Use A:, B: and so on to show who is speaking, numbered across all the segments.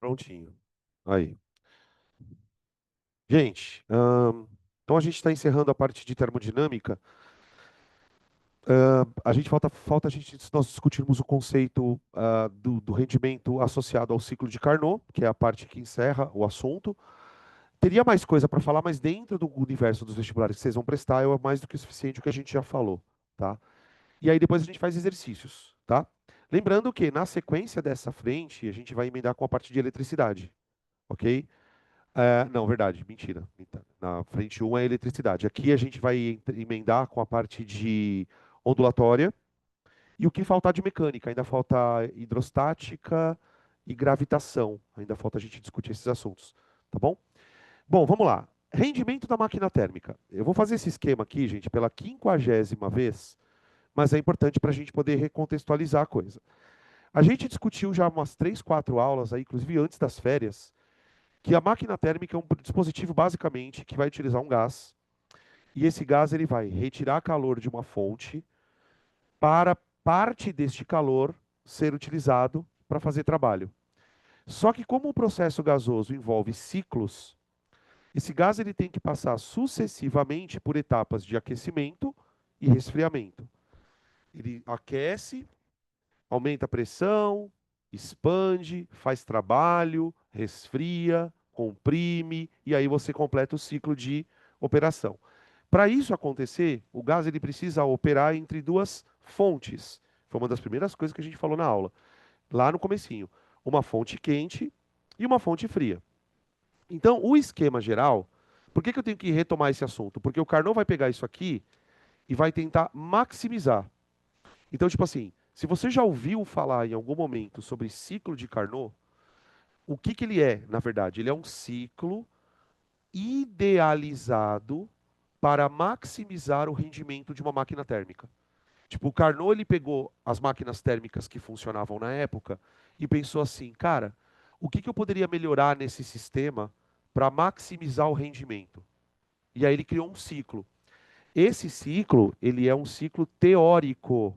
A: Prontinho. Aí. Gente, então a gente está encerrando a parte de termodinâmica. A gente falta nós discutirmos o conceito do rendimento associado ao ciclo de Carnot, que é a parte que encerra o assunto. Teria mais coisa para falar, mas dentro do universo dos vestibulares que vocês vão prestar, é mais do que o suficiente o que a gente já falou, tá? E aí depois a gente faz exercícios, tá? Lembrando que na sequência dessa frente, a gente vai emendar com a parte de eletricidade, ok? Não, verdade, mentira. Na frente um é eletricidade. Aqui a gente vai emendar com a parte de ondulatória. E o que faltar de mecânica? Ainda falta hidrostática e gravitação. Ainda falta a gente discutir esses assuntos. Tá bom? Bom, vamos lá. Rendimento da máquina térmica. Eu vou fazer esse esquema aqui, gente, pela 50ª vez, mas é importante para a gente poder recontextualizar a coisa. A gente discutiu já umas 3, 4 aulas, aí, inclusive antes das férias, que a máquina térmica é um dispositivo basicamente que vai utilizar um gás, e esse gás ele vai retirar calor de uma fonte para parte deste calor ser utilizado para fazer trabalho. Só que como o processo gasoso envolve ciclos, esse gás ele tem que passar sucessivamente por etapas de aquecimento e resfriamento. Ele aquece, aumenta a pressão, expande, faz trabalho, resfria, comprime, e aí você completa o ciclo de operação. Para isso acontecer, o gás ele precisa operar entre duas fontes. Foi uma das primeiras coisas que a gente falou na aula, lá no comecinho. Uma fonte quente e uma fonte fria. Então, o esquema geral, por que eu tenho que retomar esse assunto? Porque o Carnot vai pegar isso aqui e vai tentar maximizar. Então, tipo assim, se você já ouviu falar em algum momento sobre ciclo de Carnot, o que ele é, na verdade? Ele é um ciclo idealizado para maximizar o rendimento de uma máquina térmica. Tipo, o Carnot ele pegou as máquinas térmicas que funcionavam na época e pensou assim, cara, o que eu poderia melhorar nesse sistema para maximizar o rendimento? E aí ele criou um ciclo. Esse ciclo, ele é um ciclo teórico.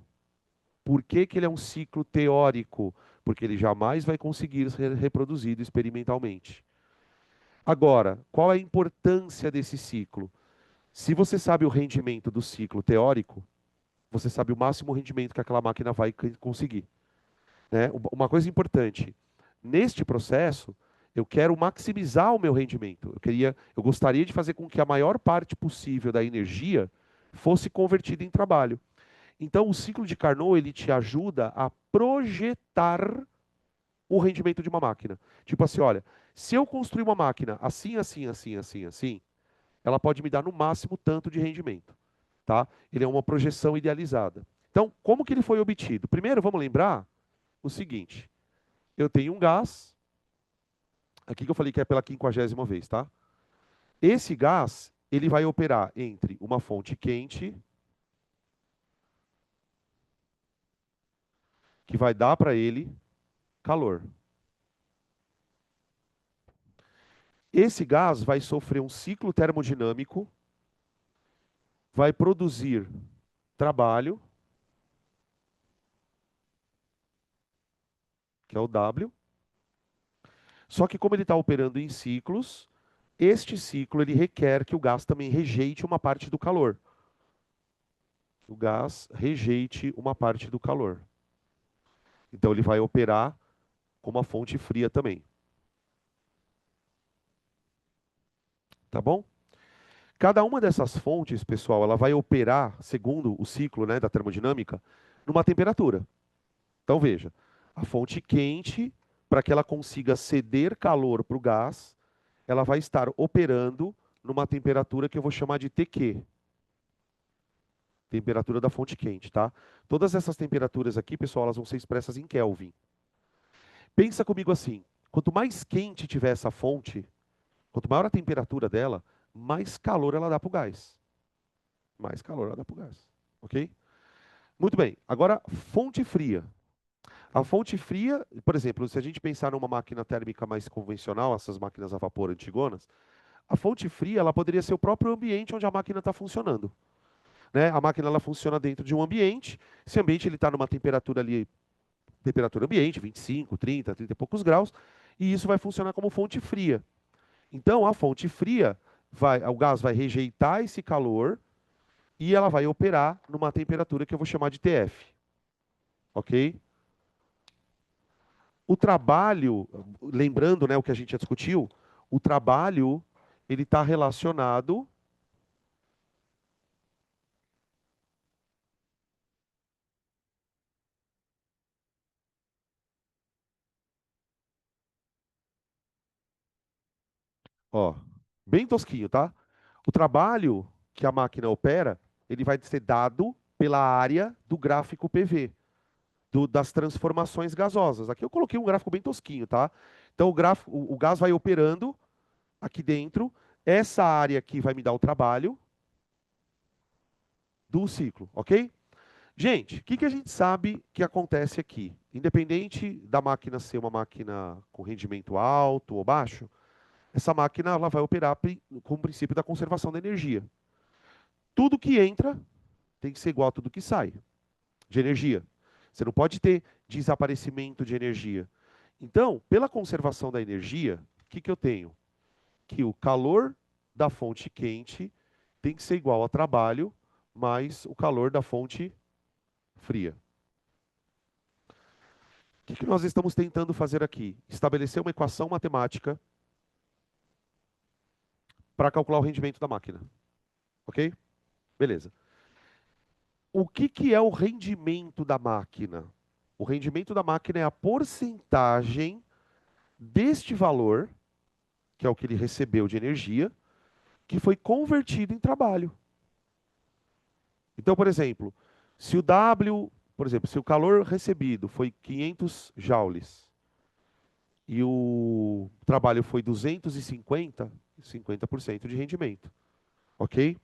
A: Por que que ele é um ciclo teórico? Porque ele jamais vai conseguir ser reproduzido experimentalmente. Agora, qual é a importância desse ciclo? Se você sabe o rendimento do ciclo teórico, você sabe o máximo rendimento que aquela máquina vai conseguir. Né? Uma coisa importante, neste processo, eu quero maximizar o meu rendimento. Eu gostaria de fazer com que a maior parte possível da energia fosse convertida em trabalho. Então, o ciclo de Carnot ele te ajuda a projetar o rendimento de uma máquina. Tipo assim, olha, se eu construir uma máquina assim, assim, assim, assim, assim, ela pode me dar no máximo tanto de rendimento, tá? Ele é uma projeção idealizada. Então, como que ele foi obtido? Primeiro, vamos lembrar o seguinte: eu tenho um gás, aqui que eu falei que é pela 50ª vez, tá? Esse gás, ele vai operar entre uma fonte quente, que vai dar para ele calor. Esse gás vai sofrer um ciclo termodinâmico, vai produzir trabalho, que é o W. Só que como ele está operando em ciclos, este ciclo ele requer que o gás também rejeite uma parte do calor. O gás rejeite uma parte do calor. Então ele vai operar com uma fonte fria também. Tá bom? Cada uma dessas fontes, pessoal, ela vai operar, segundo o ciclo, né, da termodinâmica, numa temperatura. Então veja, a fonte quente, para que ela consiga ceder calor para o gás, ela vai estar operando numa temperatura que eu vou chamar de TQ, temperatura da fonte quente, tá? Todas essas temperaturas aqui, pessoal, elas vão ser expressas em Kelvin. Pensa comigo assim, quanto mais quente tiver essa fonte, quanto maior a temperatura dela, mais calor ela dá para o gás. Mais calor ela dá para o gás, ok? Muito bem, agora fonte fria. A fonte fria, por exemplo, se a gente pensar numa máquina térmica mais convencional, essas máquinas a vapor antigonas, a fonte fria ela poderia ser o próprio ambiente onde a máquina está funcionando. Né? A máquina ela funciona dentro de um ambiente, esse ambiente está numa temperatura ali, temperatura ambiente, 25, 30, 30 e poucos graus, e isso vai funcionar como fonte fria. Então, a fonte fria, o gás vai rejeitar esse calor e ela vai operar numa temperatura que eu vou chamar de TF, ok? O trabalho, lembrando, né, o que a gente já discutiu, o trabalho ele está relacionado, ó, bem tosquinho, tá? O trabalho que a máquina opera, ele vai ser dado pela área do gráfico PV, das transformações gasosas. Aqui eu coloquei um gráfico bem tosquinho, tá? Então o gás vai operando aqui dentro, essa área aqui vai me dar o trabalho do ciclo, ok? Gente, o que a gente sabe que acontece aqui? Independente da máquina ser uma máquina com rendimento alto ou baixo, essa máquina ela vai operar com o princípio da conservação da energia. Tudo que entra tem que ser igual a tudo que sai de energia. Você não pode ter desaparecimento de energia. Então, pela conservação da energia, o que eu tenho? Que o calor da fonte quente tem que ser igual ao trabalho mais o calor da fonte fria. O que nós estamos tentando fazer aqui? Estabelecer uma equação matemática para calcular o rendimento da máquina. Ok? Beleza. O que é o rendimento da máquina? O rendimento da máquina é a porcentagem deste valor, que é o que ele recebeu de energia, que foi convertido em trabalho. Então, por exemplo, se o W, por exemplo, se o calor recebido foi 500 joules e o trabalho foi 250, 50% de rendimento. Ok?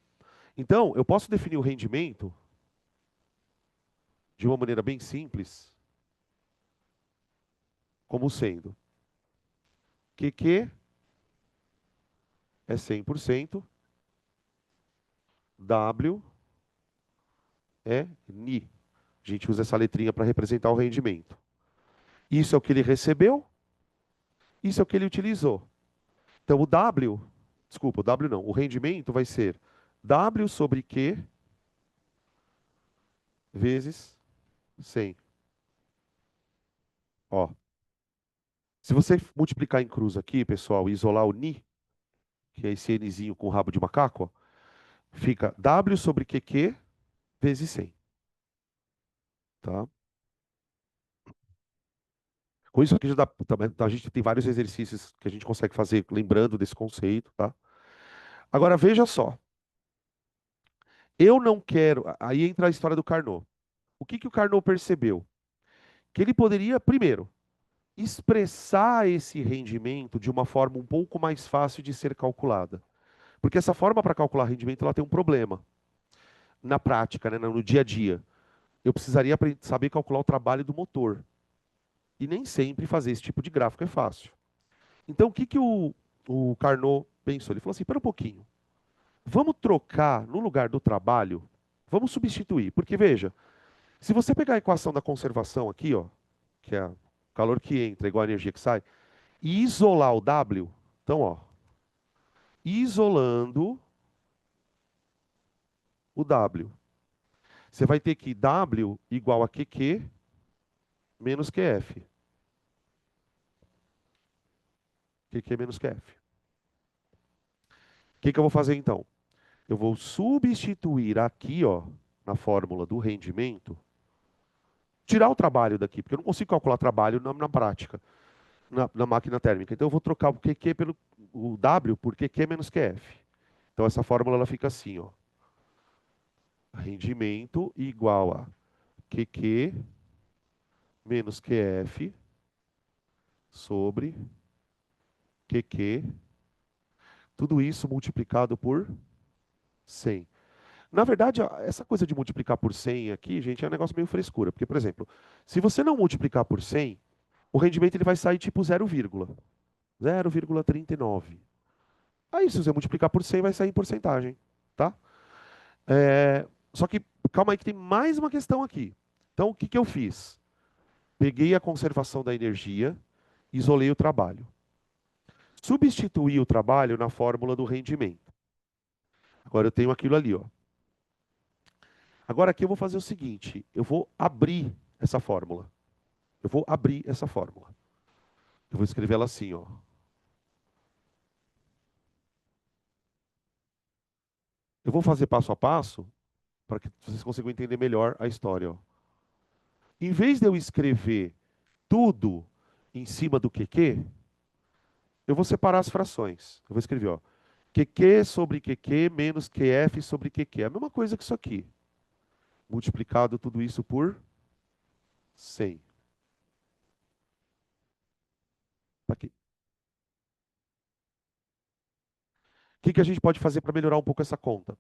A: Então, eu posso definir o rendimento de uma maneira bem simples, como sendo QQ é 100%, W é NI. A gente usa essa letrinha para representar o rendimento. Isso é o que ele recebeu, isso é o que ele utilizou. Então, o W, desculpa, o W não, o rendimento vai ser W sobre Q vezes 100. Ó, se você multiplicar em cruz aqui, pessoal, e isolar o Ni, que é esse Nzinho com rabo de macaco, ó, fica W sobre QQ vezes 100. Tá? Com isso aqui já dá, a gente tem vários exercícios que a gente consegue fazer lembrando desse conceito, tá? Agora veja só, eu não quero, aí entra a história do Carnot. O que o Carnot percebeu? Que ele poderia, primeiro, expressar esse rendimento de uma forma um pouco mais fácil de ser calculada. Porque essa forma para calcular rendimento ela tem um problema na prática, né, no dia a dia. Eu precisaria saber calcular o trabalho do motor. E nem sempre fazer esse tipo de gráfico é fácil. Então, o que o Carnot pensou? Ele falou assim: espera um pouquinho. Vamos trocar no lugar do trabalho, vamos substituir. Porque, veja, se você pegar a equação da conservação aqui, ó, que é o calor que entra igual a energia que sai, e isolar o W, então, ó, isolando o W, você vai ter que W igual a QQ menos QF. QQ menos QF. O que eu vou fazer então? Eu vou substituir aqui, ó, na fórmula do rendimento, tirar o trabalho daqui, porque eu não consigo calcular trabalho na prática, na máquina térmica. Então eu vou trocar o QQ pelo o W por QQ menos QF. Então essa fórmula ela fica assim, ó. Rendimento igual a QQ menos QF sobre QQ, tudo isso multiplicado por 100. Na verdade, essa coisa de multiplicar por 100 aqui, gente, é um negócio meio frescura. Porque, por exemplo, se você não multiplicar por 100, o rendimento ele vai sair tipo 0,39. Aí, se você multiplicar por 100, vai sair em porcentagem, tá? Só que, calma aí que tem mais uma questão aqui. Então, o que eu fiz? Peguei a conservação da energia, isolei o trabalho. Substituir o trabalho na fórmula do rendimento. Agora eu tenho aquilo ali, ó. Agora aqui eu vou fazer o seguinte, eu vou abrir essa fórmula. Eu vou abrir essa fórmula. Eu vou escrever ela assim, ó. Eu vou fazer passo a passo para que vocês consigam entender melhor a história, ó. Em vez de eu escrever tudo em cima do QQ, eu vou separar as frações. Eu vou escrever, ó, QQ sobre QQ menos QF sobre QQ. É a mesma coisa que isso aqui. Multiplicado tudo isso por 100. Tá aqui. O que que a gente pode fazer para melhorar um pouco essa conta?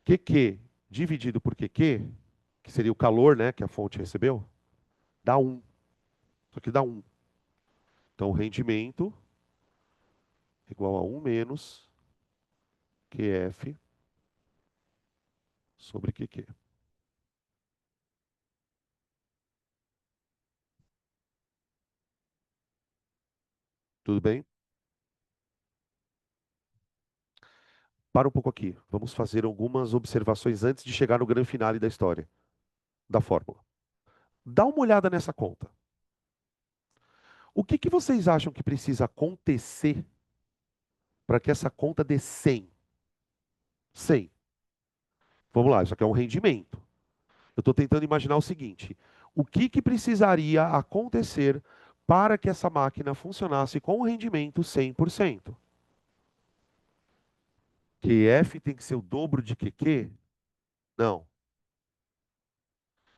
A: QQ dividido por QQ, que seria o calor, né, que a fonte recebeu, dá 1. Isso aqui dá 1. Então, o rendimento é igual a 1 menos QF sobre QQ. Tudo bem? Para um pouco aqui. Vamos fazer algumas observações antes de chegar no grande finale da história, da fórmula. Dá uma olhada nessa conta. O que que vocês acham que precisa acontecer para que essa conta dê 100? 100. Vamos lá, isso aqui é um rendimento. Eu estou tentando imaginar o seguinte: o que que precisaria acontecer para que essa máquina funcionasse com o rendimento 100%? QF tem que ser o dobro de QQ? Não.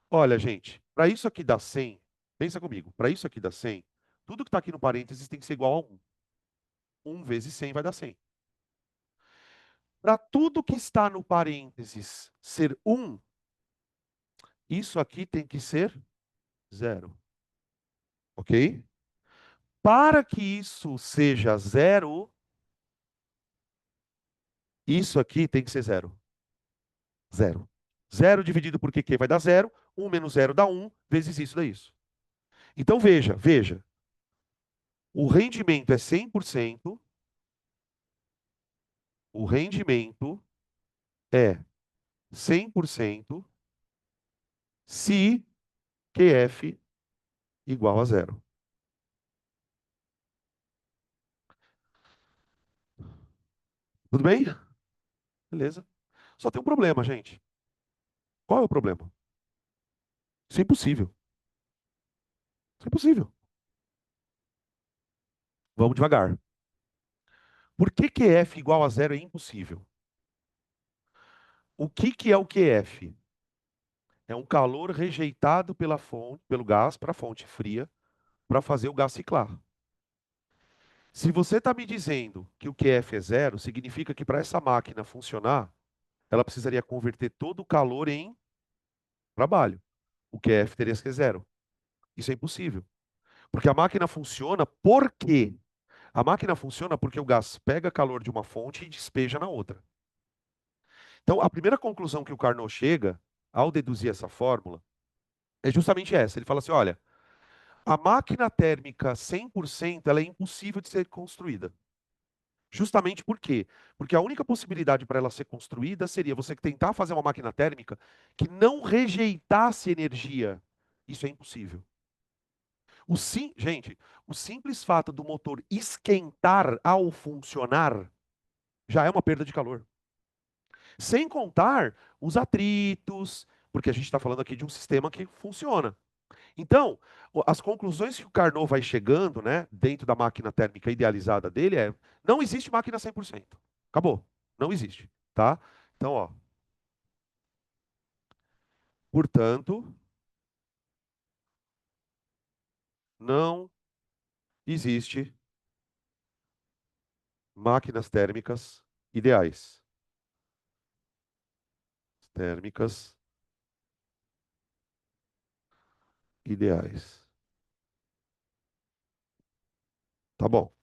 A: Olha, gente, para isso aqui dar 100, pensa comigo, para isso aqui dar 100, tudo que está aqui no parênteses tem que ser igual a 1. 1 vezes 100 vai dar 100. Para tudo que está no parênteses ser 1, isso aqui tem que ser 0. Ok? Para que isso seja 0, isso aqui tem que ser 0. 0. 0 dividido por QQ vai dar 0. 1 menos 0 dá 1, vezes isso dá isso. Então veja. O rendimento é 100%. O rendimento é 100% se QF igual a 0. Tudo bem? Beleza. Só tem um problema, gente. Qual é o problema? Isso é impossível. Isso é impossível. Vamos devagar. Por que QF igual a 0 é impossível? O que que é o QF? É um calor rejeitado pela fonte, pelo gás para a fonte fria para fazer o gás ciclar. Se você está me dizendo que o QF é 0, significa que para essa máquina funcionar, ela precisaria converter todo o calor em trabalho. O QF teria que ser 0. Isso é impossível. Porque a máquina funciona por quê? A máquina funciona porque o gás pega calor de uma fonte e despeja na outra. Então, a primeira conclusão que o Carnot chega, ao deduzir essa fórmula, é justamente essa. Ele fala assim, olha, a máquina térmica 100%, ela é impossível de ser construída. Justamente por quê? Porque a única possibilidade para ela ser construída seria você tentar fazer uma máquina térmica que não rejeitasse energia. Isso é impossível. Gente, o simples fato do motor esquentar ao funcionar já é uma perda de calor. Sem contar os atritos, porque a gente está falando aqui de um sistema que funciona. Então, as conclusões que o Carnot vai chegando, né, dentro da máquina térmica idealizada dele é: não existe máquina 100%. Acabou. Não existe, tá? Então, ó, portanto, não existe máquinas térmicas ideais. Térmicas ideais. Tá bom.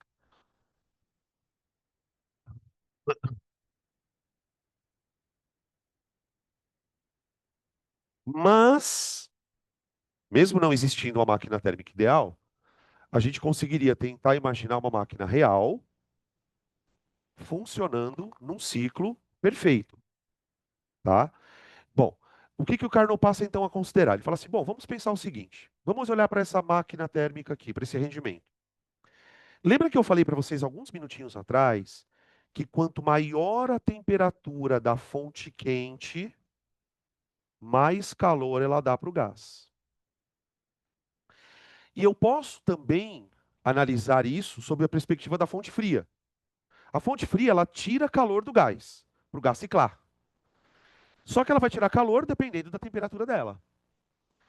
A: Mas, mesmo não existindo uma máquina térmica ideal, a gente conseguiria tentar imaginar uma máquina real funcionando num ciclo perfeito, tá? Bom, o que que o Carnot passa então a considerar? Ele fala assim: bom, vamos pensar o seguinte, vamos olhar para essa máquina térmica aqui, para esse rendimento. Lembra que eu falei para vocês alguns minutinhos atrás que quanto maior a temperatura da fonte quente, mais calor ela dá para o gás. E eu posso também analisar isso sob a perspectiva da fonte fria. A fonte fria, ela tira calor do gás, para o gás ciclar. Só que ela vai tirar calor dependendo da temperatura dela.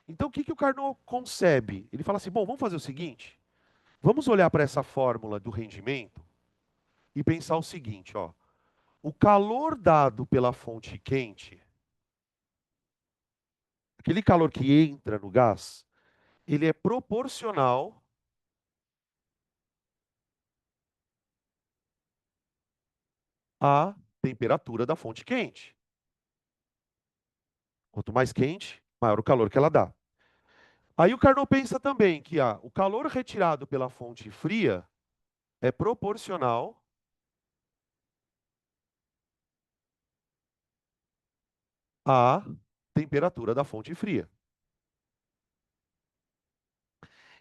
A: Então, o que que o Carnot concebe? Ele fala assim: bom, vamos fazer o seguinte, vamos olhar para essa fórmula do rendimento e pensar o seguinte, ó. O calor dado pela fonte quente, aquele calor que entra no gás, ele é proporcional à temperatura da fonte quente. Quanto mais quente, maior o calor que ela dá. Aí o Carnot pensa também que o calor retirado pela fonte fria é proporcional à temperatura da fonte fria.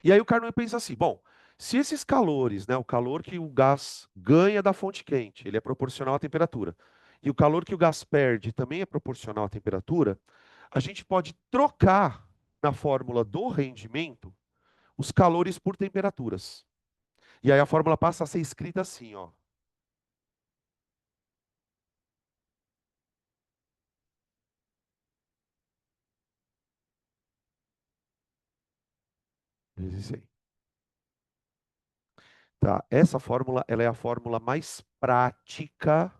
A: E aí o Carnot pensa assim, bom, se esses calores, né, o calor que o gás ganha da fonte quente, ele é proporcional à temperatura, e o calor que o gás perde também é proporcional à temperatura, a gente pode trocar na fórmula do rendimento os calores por temperaturas. E aí a fórmula passa a ser escrita assim, ó. Vezes 100. Tá? Essa fórmula, ela é a fórmula mais prática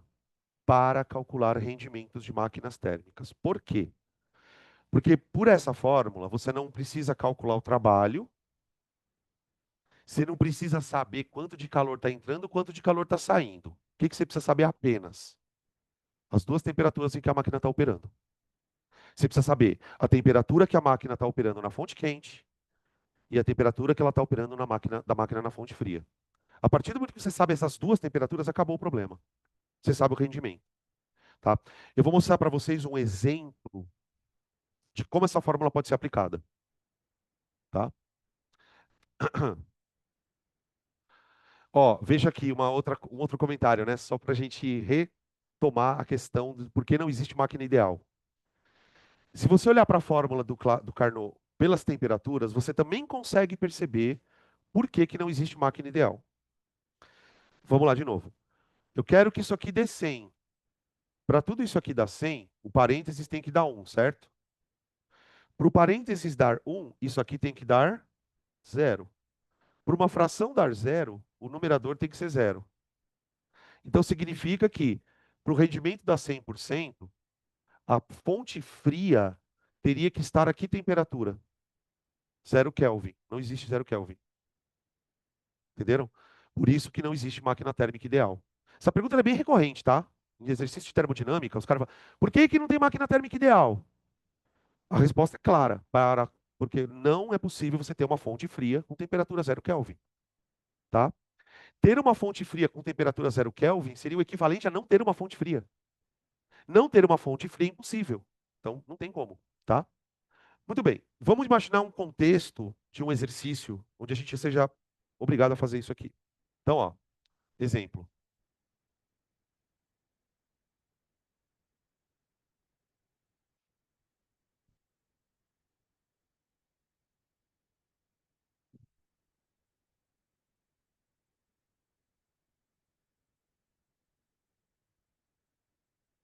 A: para calcular rendimentos de máquinas térmicas. Por quê? Porque por essa fórmula você não precisa calcular o trabalho, você não precisa saber quanto de calor está entrando, quanto de calor está saindo. O que que você precisa saber apenas? As duas temperaturas em que a máquina está operando. Você precisa saber a temperatura que a máquina está operando na fonte quente e a temperatura que ela está operando na máquina, da máquina na fonte fria. A partir do momento que você sabe essas duas temperaturas, acabou o problema. Você sabe o rendimento, tá? Eu vou mostrar para vocês um exemplo de como essa fórmula pode ser aplicada, tá? Ó, veja aqui um outro comentário, né? Só para a gente retomar a questão de por que não existe máquina ideal. Se você olhar para a fórmula do Carnot pelas temperaturas, você também consegue perceber por que que não existe máquina ideal. Vamos lá de novo. Eu quero que isso aqui dê 100. Para tudo isso aqui dar 100, o parênteses tem que dar 1, certo? Para o parênteses dar 1, isso aqui tem que dar 0. Para uma fração dar 0, o numerador tem que ser 0. Então significa que para o rendimento dar 100%, a fonte fria teria que estar a que temperatura? 0 Kelvin. Não existe 0 Kelvin. Entenderam? Por isso que não existe máquina térmica ideal. Essa pergunta é bem recorrente, tá? Em exercício de termodinâmica, os caras falam, por que que não tem máquina térmica ideal? A resposta é clara, porque não é possível você ter uma fonte fria com temperatura 0 Kelvin, tá? Ter uma fonte fria com temperatura 0 Kelvin seria o equivalente a não ter uma fonte fria. Não ter uma fonte fria é impossível. Então, não tem como, tá? Muito bem. Vamos imaginar um contexto de um exercício onde a gente seja obrigado a fazer isso aqui. Então, ó, exemplo.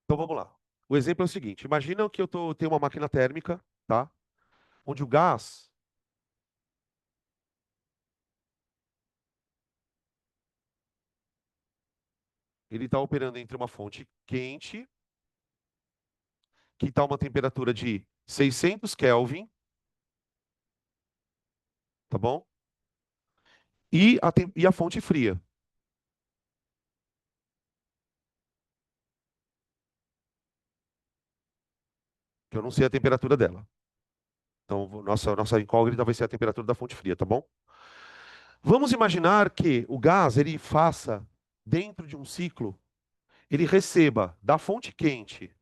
A: Então, vamos lá. O exemplo é o seguinte: imagina que tenho uma máquina térmica, tá? Onde o gás ele está operando entre uma fonte quente, que está uma temperatura de 600 Kelvin, tá bom? E a fonte fria, que eu não sei a temperatura dela. Então, nossa incógnita vai ser a temperatura da fonte fria, tá bom? Vamos imaginar que o gás ele faça dentro de um ciclo ele receba da fonte quente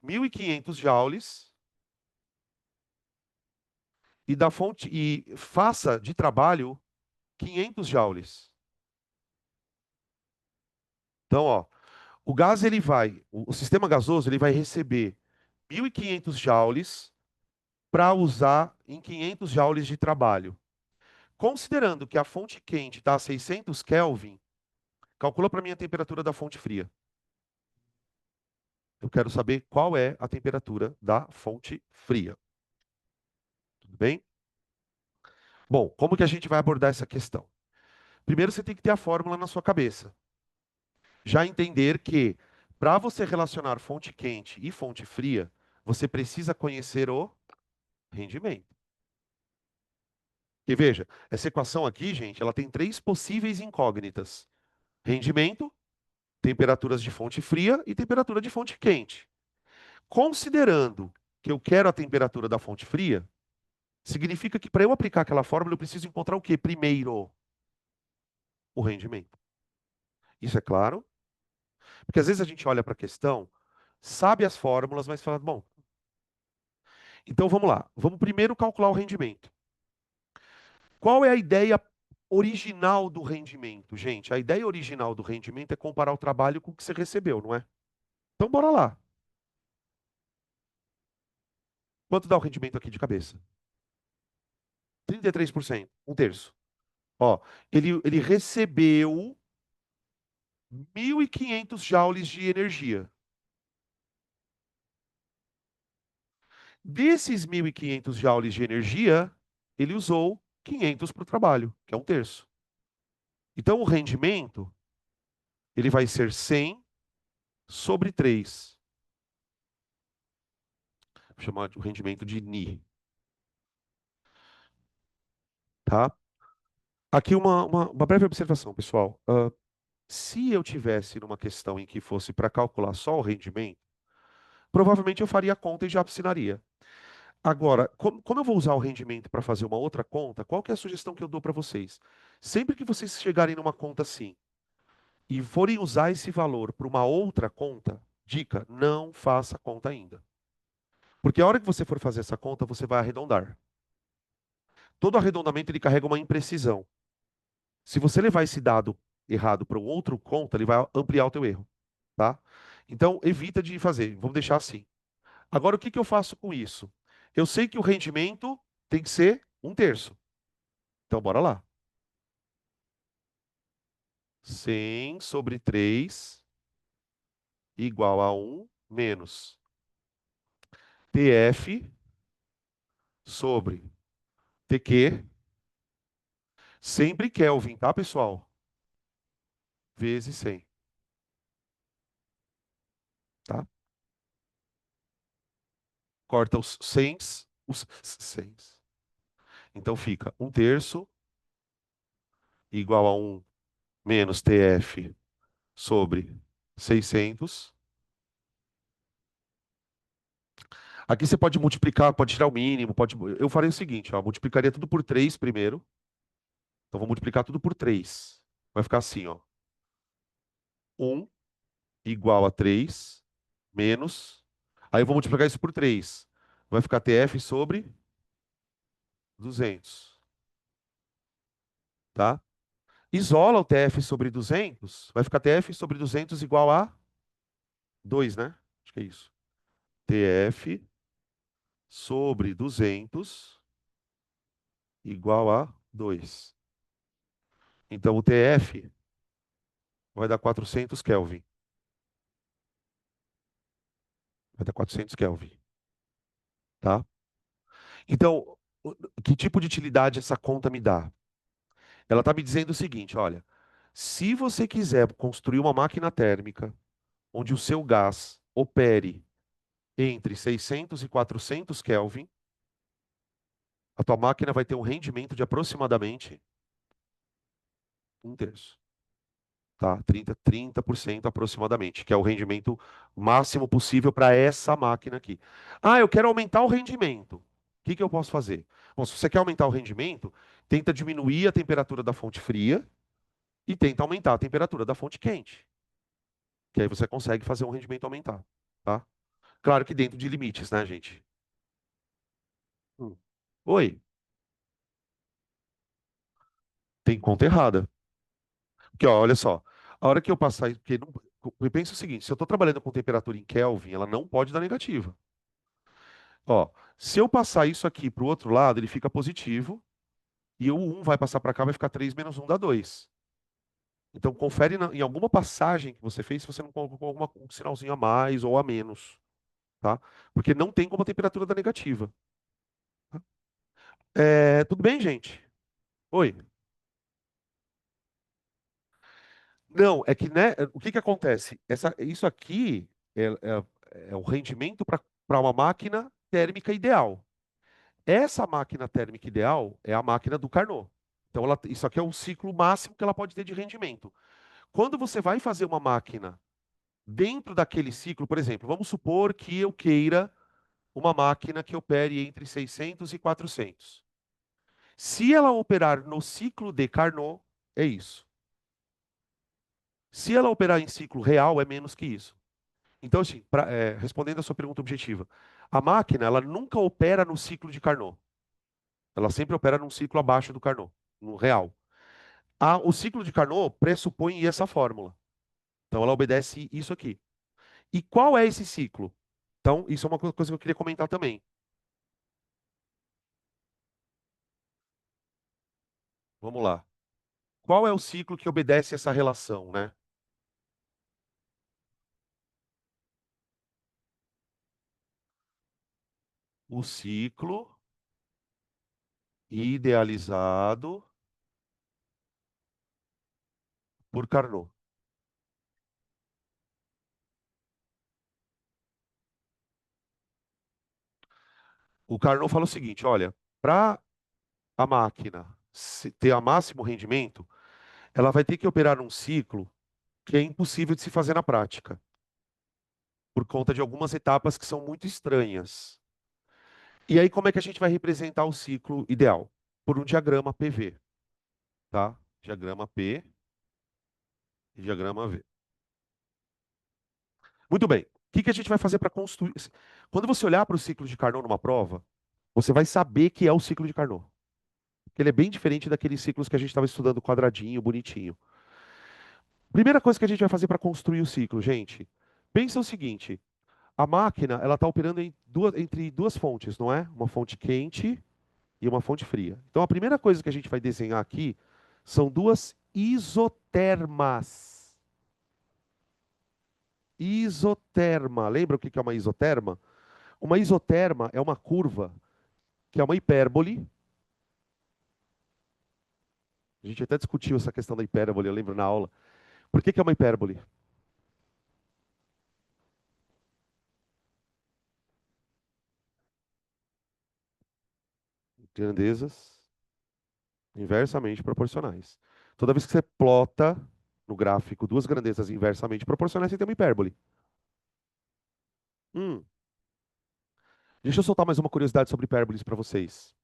A: 1.500 joules e da fonte e faça de trabalho 500 joules. Então, ó, o gás ele vai, o sistema gasoso ele vai receber 1.500 joules para usar em 500 joules de trabalho. Considerando que a fonte quente está a 600 Kelvin, calcula para mim a temperatura da fonte fria. Eu quero saber qual é a temperatura da fonte fria. Tudo bem? Bom, como que a gente vai abordar essa questão? Primeiro você tem que ter a fórmula na sua cabeça. Já entender que para você relacionar fonte quente e fonte fria, você precisa conhecer o rendimento. E veja, essa equação aqui, gente, ela tem três possíveis incógnitas: rendimento, temperaturas de fonte fria e temperatura de fonte quente. Considerando que eu quero a temperatura da fonte fria, significa que para eu aplicar aquela fórmula eu preciso encontrar o quê? Primeiro, o rendimento. Isso é claro? Porque às vezes a gente olha para a questão, sabe as fórmulas, mas fala, bom, então vamos lá. Vamos primeiro calcular o rendimento. Qual é a ideia original do rendimento, gente? A ideia original do rendimento é comparar o trabalho com o que você recebeu, não é? Então bora lá. Quanto dá o rendimento aqui de cabeça? 33%, um terço. Ó, ele recebeu 1.500 joules de energia. Desses 1.500 joules de energia, ele usou 500 para o trabalho, que é um terço. Então, o rendimento ele vai ser 100 sobre 3. Vou chamar de o rendimento de Ni. Tá? Aqui uma breve observação, pessoal. Se eu tivesse numa questão em que fosse para calcular só o rendimento, provavelmente eu faria a conta e já assinaria. Agora, como eu vou usar o rendimento para fazer uma outra conta, qual que é a sugestão que eu dou para vocês? Sempre que vocês chegarem numa conta assim e forem usar esse valor para uma outra conta, dica, não faça conta ainda. Porque a hora que você for fazer essa conta, você vai arredondar. Todo arredondamento ele carrega uma imprecisão. Se você levar esse dado errado para um outro conta, ele vai ampliar o teu erro, tá? Então, evita de fazer. Vamos deixar assim. Agora, o que que eu faço com isso? Eu sei que o rendimento tem que ser um terço. Então, bora lá. 100 sobre 3 igual a 1 menos TF sobre TQ, sempre Kelvin, tá, pessoal? Vezes 100, tá? Corta os 100, os 100. Então fica um terço igual a 1 menos TF sobre 600. Aqui você pode multiplicar, pode tirar o mínimo, pode. Eu farei o seguinte, ó, multiplicaria tudo por 3 primeiro. Então vou multiplicar tudo por 3. Vai ficar assim, ó. 1 igual a 3 menos. Aí eu vou multiplicar isso por 3. Vai ficar TF sobre 200, tá? Isola o TF sobre 200, vai ficar TF sobre 200 igual a 2, né? Acho que é isso. TF sobre 200 igual a 2. Então o TF vai dar 400 Kelvin. Vai dar 400 Kelvin, tá? Então, que tipo de utilidade essa conta me dá? Ela está me dizendo o seguinte, olha, se você quiser construir uma máquina térmica onde o seu gás opere entre 600 e 400 Kelvin, a tua máquina vai ter um rendimento de aproximadamente um terço. Tá? 30% aproximadamente, que é o rendimento máximo possível para essa máquina aqui. Ah, eu quero aumentar o rendimento. O que que eu posso fazer? Bom, se você quer aumentar o rendimento, tenta diminuir a temperatura da fonte fria e tenta aumentar a temperatura da fonte quente. Que aí você consegue fazer um rendimento aumentar, tá? Claro que dentro de limites, né, gente? Hum. Oi, tem conta errada. Porque, ó, olha só, a hora que eu passar, porque não, eu penso o seguinte, se eu estou trabalhando com temperatura em Kelvin, ela não pode dar negativa. Ó, se eu passar isso aqui para o outro lado, ele fica positivo, e o 1 vai passar para cá, vai ficar 3 menos 1 dá 2. Então, confere em alguma passagem que você fez se você não colocou um sinalzinho a mais ou a menos, tá? Porque não tem como a temperatura dar negativa. Tá? Tudo bem, gente? Oi. Não, é que, né, o que que acontece? Isso aqui é o rendimento para uma máquina térmica ideal. Essa máquina térmica ideal é a máquina do Carnot. Então, isso aqui é o ciclo máximo que ela pode ter de rendimento. Quando você vai fazer uma máquina dentro daquele ciclo, por exemplo, vamos supor que eu queira uma máquina que opere entre 600 e 400. Se ela operar no ciclo de Carnot, é isso. Se ela operar em ciclo real, é menos que isso. Então, assim, respondendo a sua pergunta objetiva, a máquina ela nunca opera no ciclo de Carnot. Ela sempre opera num ciclo abaixo do Carnot, no real. O ciclo de Carnot pressupõe essa fórmula. Então, ela obedece isso aqui. E qual é esse ciclo? Então, isso é uma coisa que eu queria comentar também. Vamos lá. Qual é o ciclo que obedece essa relação, né? O ciclo idealizado por Carnot. O Carnot fala o seguinte: olha, para a máquina ter a máximo rendimento, ela vai ter que operar num ciclo que é impossível de se fazer na prática, por conta de algumas etapas que são muito estranhas. E aí, como é que a gente vai representar o ciclo ideal? Por um diagrama PV, tá? Diagrama P e diagrama V. Muito bem. O que que a gente vai fazer para construir? Quando você olhar para o ciclo de Carnot numa prova, você vai saber que é o ciclo de Carnot. Porque ele é bem diferente daqueles ciclos que a gente estava estudando quadradinho, bonitinho. Primeira coisa que a gente vai fazer para construir o ciclo, gente. Pensa o seguinte: a máquina ela está operando entre duas fontes, não é? Uma fonte quente e uma fonte fria. Então a primeira coisa que a gente vai desenhar aqui são duas isotermas. Isoterma. Lembra o que é uma isoterma? Uma isoterma é uma curva que é uma hipérbole. A gente até discutiu essa questão da hipérbole, eu lembro na aula. Por que é uma hipérbole? Grandezas inversamente proporcionais. Toda vez que você plota no gráfico duas grandezas inversamente proporcionais, você tem uma hipérbole. Hum, Deixa eu soltar mais uma curiosidade sobre hipérboles para vocês.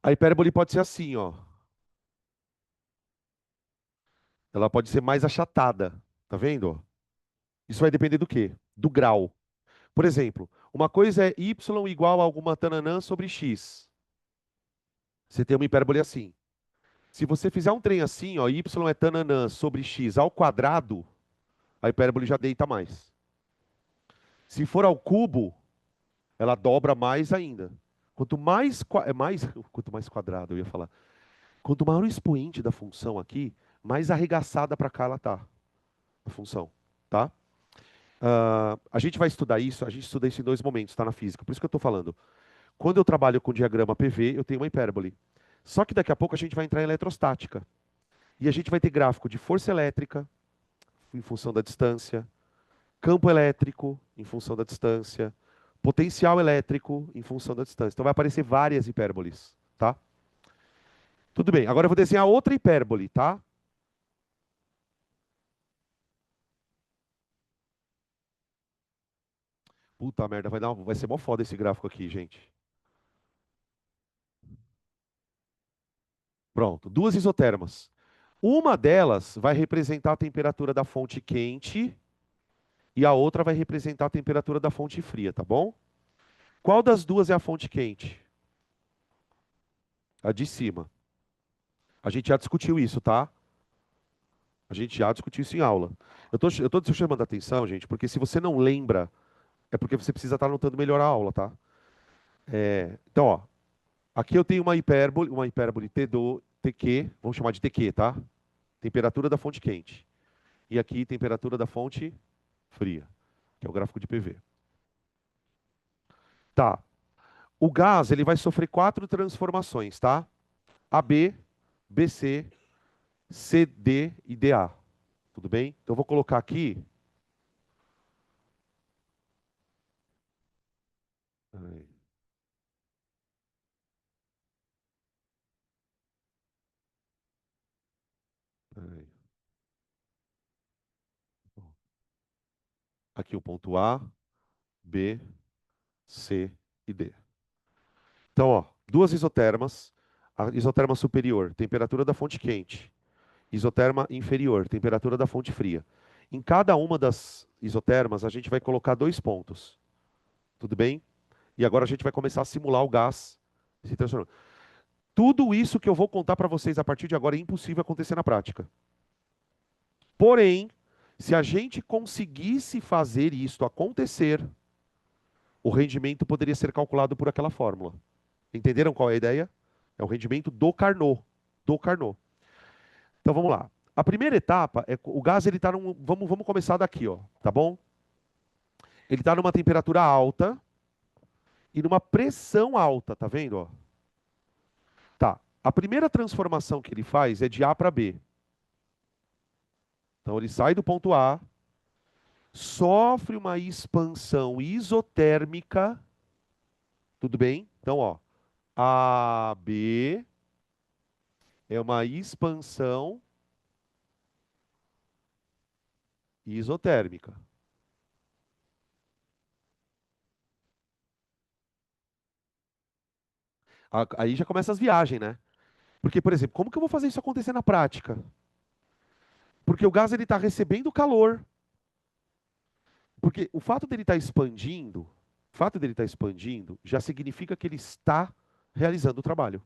A: A hipérbole pode ser assim, ó. Ela pode ser mais achatada, tá vendo? Isso vai depender do quê? Do grau. Por exemplo, uma coisa é y igual a alguma tananã sobre x. Você tem uma hipérbole assim. Se você fizer um trem assim, ó, y é tananã sobre x ao quadrado, a hipérbole já deita mais. Se for ao cubo, ela dobra mais ainda. Quanto mais quadrado, eu ia falar. Quanto maior o expoente da função aqui, mais arregaçada para cá ela tá, a função, tá? A gente vai estudar isso, a gente estuda isso em dois momentos, tá na física. Por isso que eu estou falando. Quando eu trabalho com diagrama PV, eu tenho uma hipérbole. Só que daqui a pouco a gente vai entrar em eletrostática. E a gente vai ter gráfico de força elétrica, em função da distância, campo elétrico, em função da distância, potencial elétrico, em função da distância. Então vai aparecer várias hipérboles, tá? Tudo bem, agora eu vou desenhar outra hipérbole, tá? Puta merda, vai ser mó foda esse gráfico aqui, gente. Pronto, duas isotermas. Uma delas vai representar a temperatura da fonte quente e a outra vai representar a temperatura da fonte fria, tá bom? Qual das duas é a fonte quente? A de cima. A gente já discutiu isso, tá? A gente já discutiu isso em aula. Eu tô te chamando a atenção, gente, porque se você não lembra, é porque você precisa estar anotando melhor a aula, tá? Então, ó, aqui eu tenho uma hipérbole T2, TQ, vamos chamar de TQ, tá? Temperatura da fonte quente. E aqui, temperatura da fonte fria, que é o gráfico de PV. Tá. O gás, ele vai sofrer quatro transformações, tá? AB, BC, CD e DA. Tudo bem? Então, eu vou colocar aqui. Peraí, peraí. Aqui o ponto A, B, C e D. Então, ó, duas isotermas. A isoterma superior, temperatura da fonte quente. Isoterma inferior, temperatura da fonte fria. Em cada uma das isotermas, a gente vai colocar dois pontos. Tudo bem? E agora a gente vai começar a simular o gás se transformando. Tudo isso que eu vou contar para vocês a partir de agora é impossível acontecer na prática. Porém, se a gente conseguisse fazer isto acontecer, o rendimento poderia ser calculado por aquela fórmula. Entenderam qual é a ideia? É o rendimento do Carnot. Do Carnot. Então vamos lá. A primeira etapa é o gás ele está num. Vamos começar daqui, ó, tá bom? Ele está numa temperatura alta e numa pressão alta, tá vendo? Ó? Tá. A primeira transformação que ele faz é de A para B. Então ele sai do ponto A, sofre uma expansão isotérmica, tudo bem? Então, ó, AB é uma expansão isotérmica. Aí já começa as viagens, né? Porque, por exemplo, como que eu vou fazer isso acontecer na prática? Porque o gás ele está recebendo calor. Porque o fato dele estar expandindo, o fato dele estar expandindo, já significa que ele está realizando o trabalho.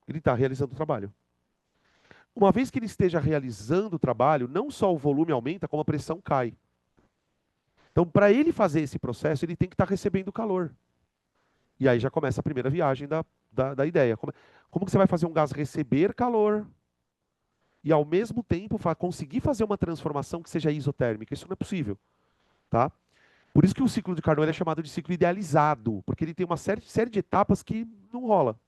A: Ele está realizando o trabalho. Uma vez que ele esteja realizando o trabalho, não só o volume aumenta, como a pressão cai. Então, para ele fazer esse processo, ele tem que estar recebendo calor. E aí já começa a primeira viagem da ideia. Como que você vai fazer um gás receber calor e, ao mesmo tempo, conseguir fazer uma transformação que seja isotérmica? Isso não é possível. Tá? Por isso que o ciclo de Carnot é chamado de ciclo idealizado, porque ele tem uma série de etapas que não rola.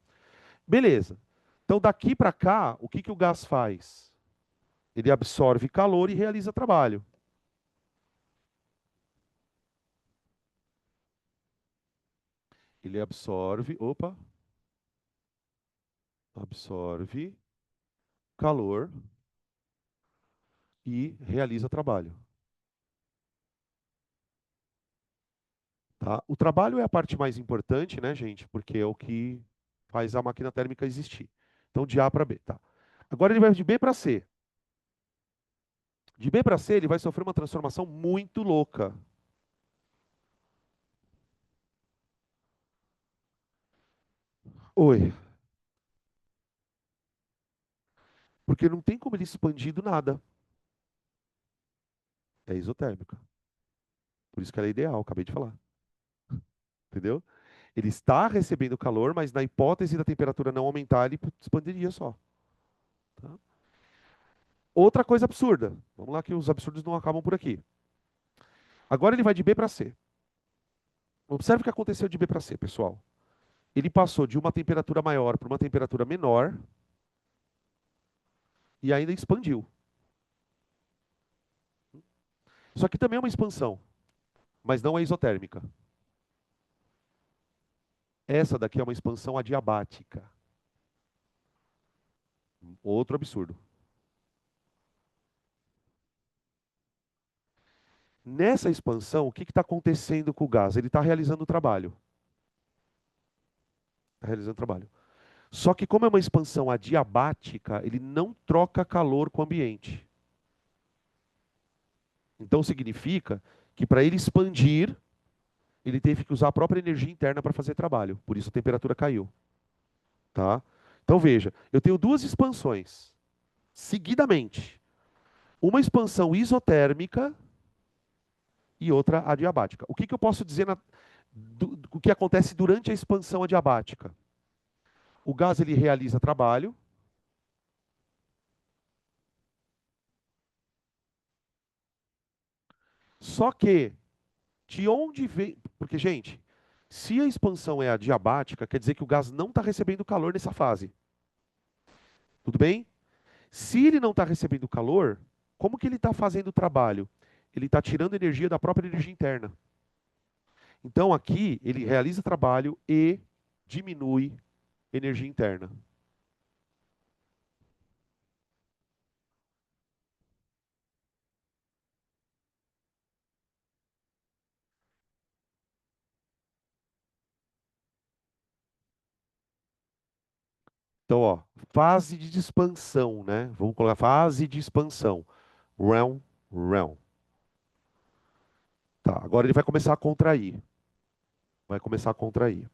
A: Beleza. Então, daqui para cá, o que o gás faz? Ele absorve calor e realiza trabalho. Ele absorve calor e realiza trabalho. Tá? O trabalho é a parte mais importante, né, gente? Porque é o que faz a máquina térmica existir. Então, de A para B, tá? Agora ele vai de B para C. De B para C, ele vai sofrer uma transformação muito louca. Oi. Porque não tem como ele expandir do nada. É isotérmica. Por isso que ela é ideal, acabei de falar. Entendeu? Ele está recebendo calor, mas na hipótese da temperatura não aumentar, ele expandiria só. Tá? Outra coisa absurda. Vamos lá que os absurdos não acabam por aqui. Agora ele vai de B para C. Observe o que aconteceu de B para C, pessoal. Ele passou de uma temperatura maior para uma temperatura menor e ainda expandiu. Isso aqui também é uma expansão, mas não é isotérmica. Essa daqui é uma expansão adiabática. Outro absurdo. Nessa expansão, o que está acontecendo com o gás? Ele está realizando o trabalho. Está realizando o trabalho. Só que como é uma expansão adiabática, ele não troca calor com o ambiente. Então significa que para ele expandir, ele teve que usar a própria energia interna para fazer trabalho. Por isso a temperatura caiu, tá? Então veja, eu tenho duas expansões seguidamente. Uma expansão isotérmica e outra adiabática. O que, que eu posso dizer o que acontece durante a expansão adiabática? O gás ele realiza trabalho, só que de onde vem. Porque, gente, se a expansão é adiabática, quer dizer que o gás não está recebendo calor nessa fase. Tudo bem? Se ele não está recebendo calor, como que ele está fazendo o trabalho? Ele está tirando energia da própria energia interna. Então, aqui, ele realiza trabalho e diminui energia interna. Então, ó, fase de expansão, né? Vamos colocar fase de expansão. Realm, realm. Tá, agora ele vai começar a contrair. Vai começar a contrair.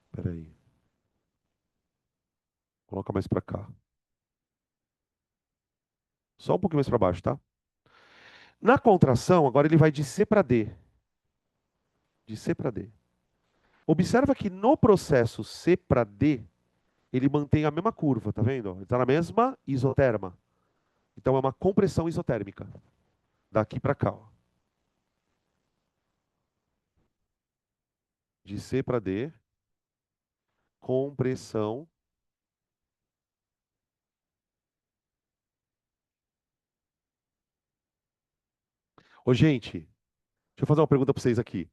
A: Espera aí. Coloca mais para cá. Só um pouquinho mais para baixo, tá? Na contração, agora ele vai de C para D. De C para D. Observa que no processo C para D, ele mantém a mesma curva, tá vendo? Ele está na mesma isoterma. Então é uma compressão isotérmica. Daqui para cá, ó. De C para D, compressão. Ô, gente, deixa eu fazer uma pergunta para vocês aqui.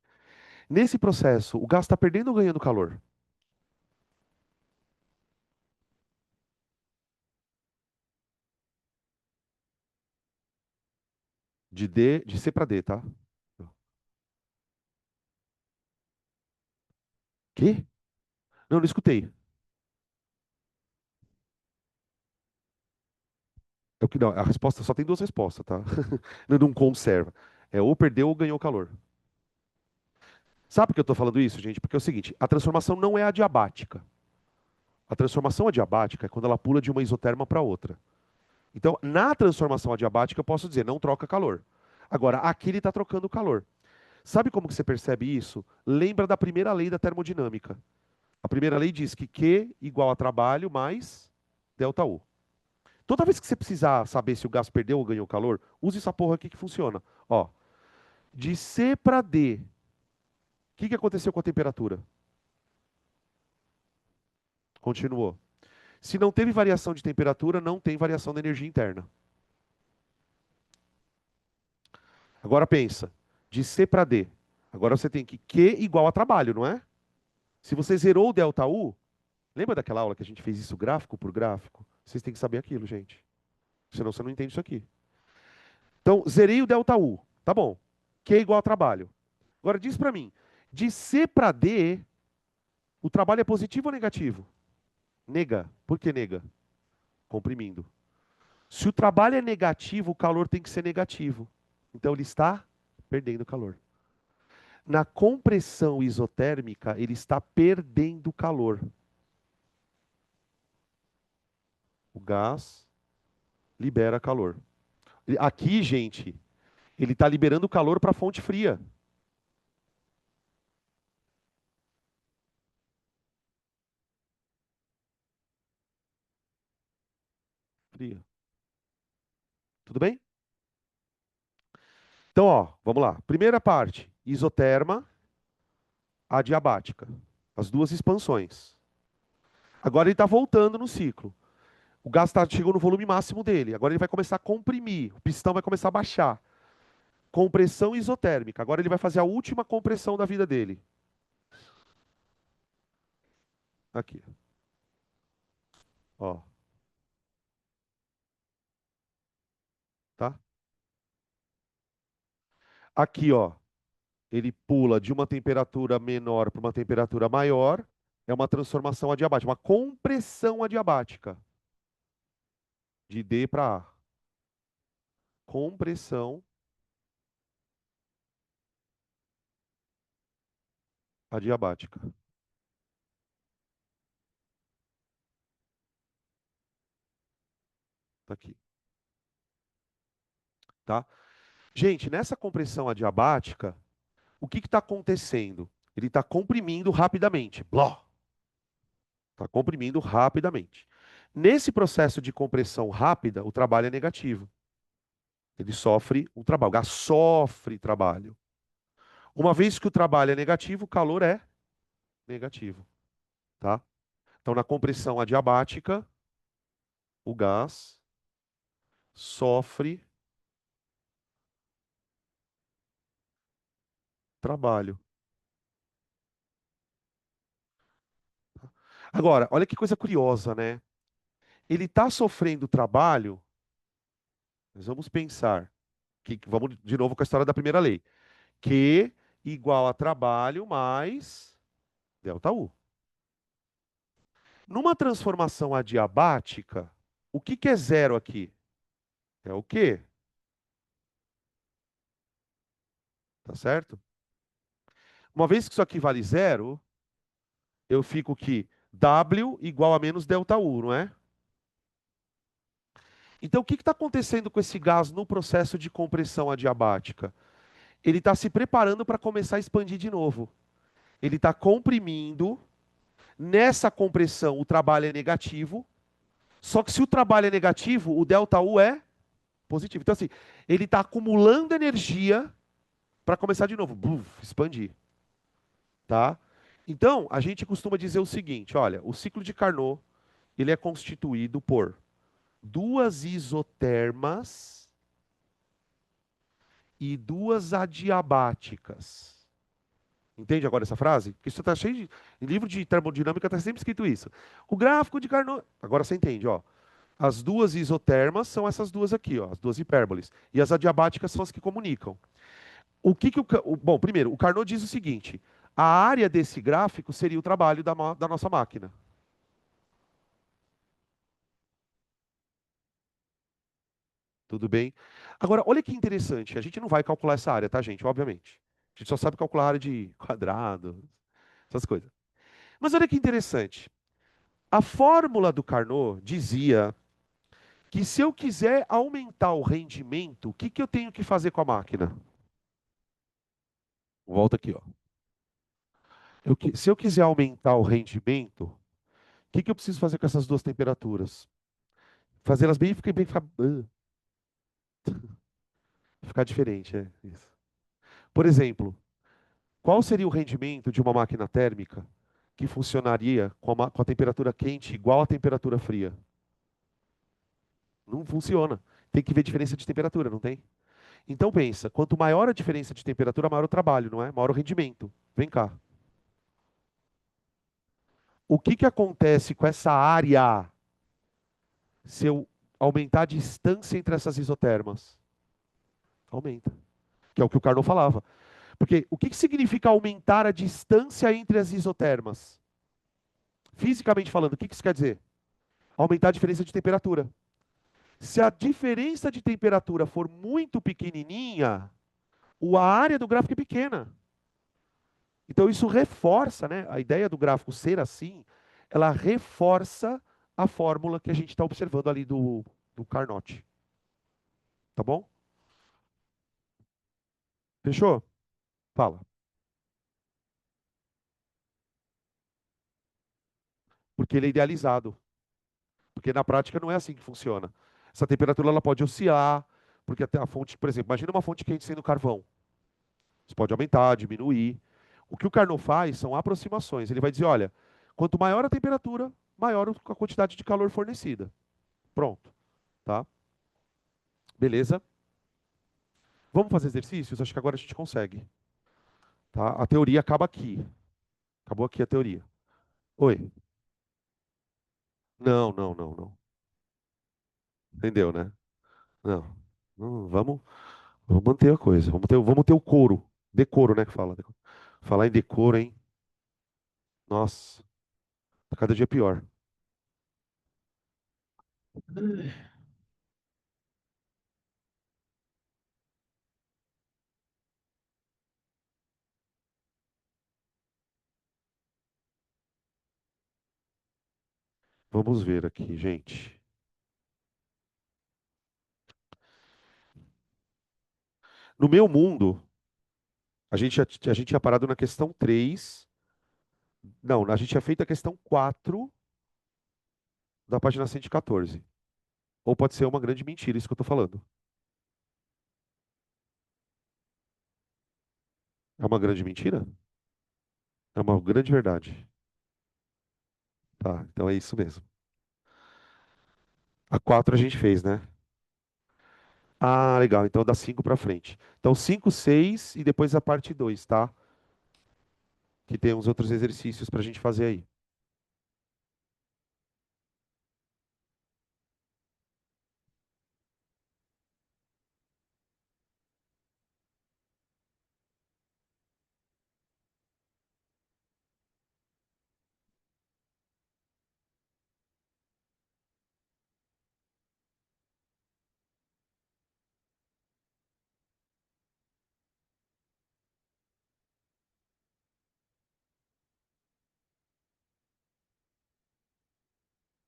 A: Nesse processo, o gás está perdendo ou ganhando calor? De C para D, tá? Quê? Não, não escutei. É o que não, a resposta só tem duas respostas, tá? Não conserva. É ou perdeu ou ganhou calor. Sabe por que eu estou falando isso, gente? Porque é o seguinte, a transformação não é adiabática. A transformação adiabática é quando ela pula de uma isoterma para outra. Então, na transformação adiabática, eu posso dizer, não troca calor. Agora, aqui ele está trocando calor. Sabe como que você percebe isso? Lembra da primeira lei da termodinâmica. A primeira lei diz que Q igual a trabalho mais delta U. Toda vez que você precisar saber se o gás perdeu ou ganhou calor, use essa porra aqui que funciona. Ó, de C para D, o que, que aconteceu com a temperatura? Continuou. Se não teve variação de temperatura, não tem variação da energia interna. Agora pensa, de C para D. Agora você tem que Q igual a trabalho, não é? Se você zerou o delta U, lembra daquela aula que a gente fez isso gráfico por gráfico? Vocês têm que saber aquilo, gente. Senão você não entende isso aqui. Então, zerei o delta U. Tá bom. Q igual a trabalho. Agora diz para mim, de C para D, o trabalho é positivo ou negativo? Nega. Por que nega? Comprimindo. Se o trabalho é negativo, o calor tem que ser negativo. Então ele está perdendo calor. Na compressão isotérmica, ele está perdendo calor. O gás libera calor. Aqui, gente, ele está liberando calor para a fonte fria. Fria. Tudo bem? Então, ó, vamos lá. Primeira parte, isoterma, adiabática. As duas expansões. Agora ele está voltando no ciclo. O gás chegou no volume máximo dele. Agora ele vai começar a comprimir. O pistão vai começar a baixar. Compressão isotérmica. Agora ele vai fazer a última compressão da vida dele. Aqui, ó, tá? Aqui, ó, ele pula de uma temperatura menor para uma temperatura maior É uma transformação adiabática, uma compressão adiabática. De D para A. Compressão adiabática. Tá aqui, tá? Gente, nessa compressão adiabática, o que está acontecendo? Ele está comprimindo rapidamente. Blá! Está comprimindo rapidamente. Nesse processo de compressão rápida, o trabalho é negativo. Ele sofre um trabalho. O gás sofre trabalho. Uma vez que o trabalho é negativo, o calor é negativo, tá? Então, na compressão adiabática, o gás sofre trabalho. Agora, olha que coisa curiosa, né? Ele está sofrendo trabalho, mas vamos pensar, que vamos de novo com a história da primeira lei. Q igual a trabalho mais delta U. Numa transformação adiabática, o que que é zero aqui? É o Q, tá certo? Uma vez que isso aqui vale zero, eu fico que W igual a menos delta U, não é? Então, o que está acontecendo com esse gás no processo de compressão adiabática? Ele está se preparando para começar a expandir de novo. Ele está comprimindo. Nessa compressão, o trabalho é negativo. Só que se o trabalho é negativo, o delta U é positivo. Então, assim, ele está acumulando energia para começar de novo, buf, expandir, tá? Então, a gente costuma dizer o seguinte, olha, o ciclo de Carnot, ele é constituído por duas isotermas e duas adiabáticas. Entende agora essa frase? Porque isso está cheio de. Em livro de termodinâmica está sempre escrito isso. O gráfico de Carnot. Agora você entende, ó. As duas isotermas são essas duas aqui, ó, as duas hipérboles. E as adiabáticas são as que comunicam. O que que bom, primeiro, o Carnot diz o seguinte: a área desse gráfico seria o trabalho da nossa máquina. Tudo bem? Agora, olha que interessante. A gente não vai calcular essa área, tá, gente? Obviamente. A gente só sabe calcular a área de quadrado, essas coisas. Mas olha que interessante. A fórmula do Carnot dizia que se eu quiser aumentar o rendimento, o que que eu tenho que fazer com a máquina? Volta aqui, ó. Se eu quiser aumentar o rendimento, o que que eu preciso fazer com essas duas temperaturas? Fazê-las bem ficar diferente, é isso. Por exemplo, qual seria o rendimento de uma máquina térmica que funcionaria com a temperatura quente igual à temperatura fria? Não funciona. Tem que ver diferença de temperatura, não tem? Então pensa, quanto maior a diferença de temperatura, maior o trabalho, não é? Maior o rendimento. Vem cá. O que que acontece com essa área se eu aumentar a distância entre essas isotermas? Aumenta. Que é o que o Carnot falava. Porque o que que significa aumentar a distância entre as isotermas? Fisicamente falando, o que que isso quer dizer? Aumentar a diferença de temperatura. Se a diferença de temperatura for muito pequenininha, a área do gráfico é pequena. Então isso reforça, né? A ideia do gráfico ser assim, ela reforça a fórmula que a gente está observando ali do Carnot. Tá bom? Fechou? Fala. Porque ele é idealizado. Porque na prática não é assim que funciona. Essa temperatura ela pode oscilar, porque até a fonte, por exemplo, imagina uma fonte quente sendo carvão. Você pode aumentar, diminuir. O que o Carnot faz são aproximações. Ele vai dizer, olha, quanto maior a temperatura, maior a quantidade de calor fornecida. Pronto, tá? Beleza? Vamos fazer exercícios? Acho que agora a gente consegue. Tá? A teoria acaba aqui. Acabou aqui a teoria. Oi? Não, não, não, não. Entendeu, né? Não. Vamos manter a coisa. Vamos ter o couro. Decoro, né, que fala. Falar em decoro, hein? Nossa. Tá cada dia pior. Vamos ver aqui, gente. No meu mundo, a gente tinha parado na questão 3. Não, a gente tinha feito a questão 4 da página 114. Ou pode ser uma grande mentira, isso que eu tô falando. É uma grande mentira? É uma grande verdade. Tá, então é isso mesmo. A 4 a gente fez, né? Ah, legal. Então dá 5 pra frente. Então 5, 6 e depois a parte 2, tá? Que tem uns outros exercícios pra gente fazer aí.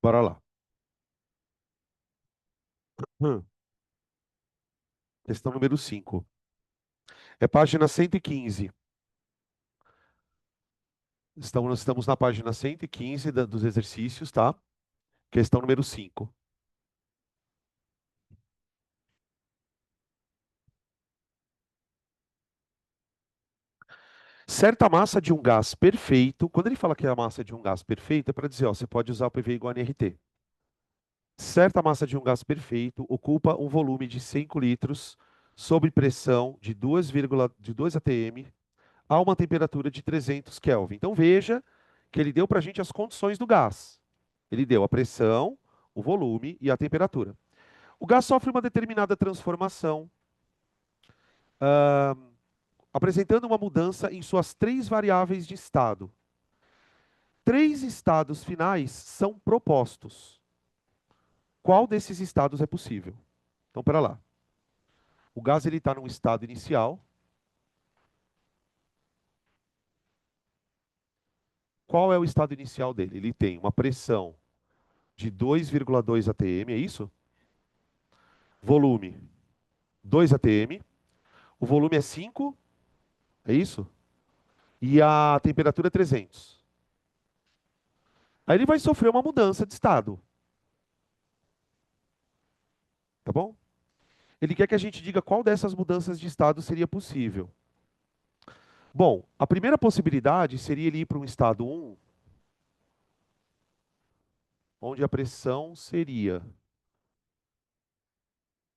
A: Bora lá. Hum, Questão número 5. É página 115. Nós estamos na página 115 dos exercícios, tá? Questão número 5. Certa massa de um gás perfeito, quando ele fala que é a massa de um gás perfeito, é para dizer, ó, você pode usar o PV igual a NRT. Certa massa de um gás perfeito ocupa um volume de 5 litros sob pressão de 2 atm a uma temperatura de 300 Kelvin. Então veja que ele deu para a gente as condições do gás. Ele deu a pressão, o volume e a temperatura. O gás sofre uma determinada transformação, ah, apresentando uma mudança em suas três variáveis de estado. Três estados finais são propostos. Qual desses estados é possível? Então, pera lá. O gás ele está num estado inicial. Qual é o estado inicial dele? Ele tem uma pressão de 2,2 atm, é isso? Volume 2 atm. O volume é 5, é isso? E a temperatura é 300. Aí ele vai sofrer uma mudança de estado, tá bom? Ele quer que a gente diga qual dessas mudanças de estado seria possível. Bom, a primeira possibilidade seria ele ir para um estado 1, onde a pressão seria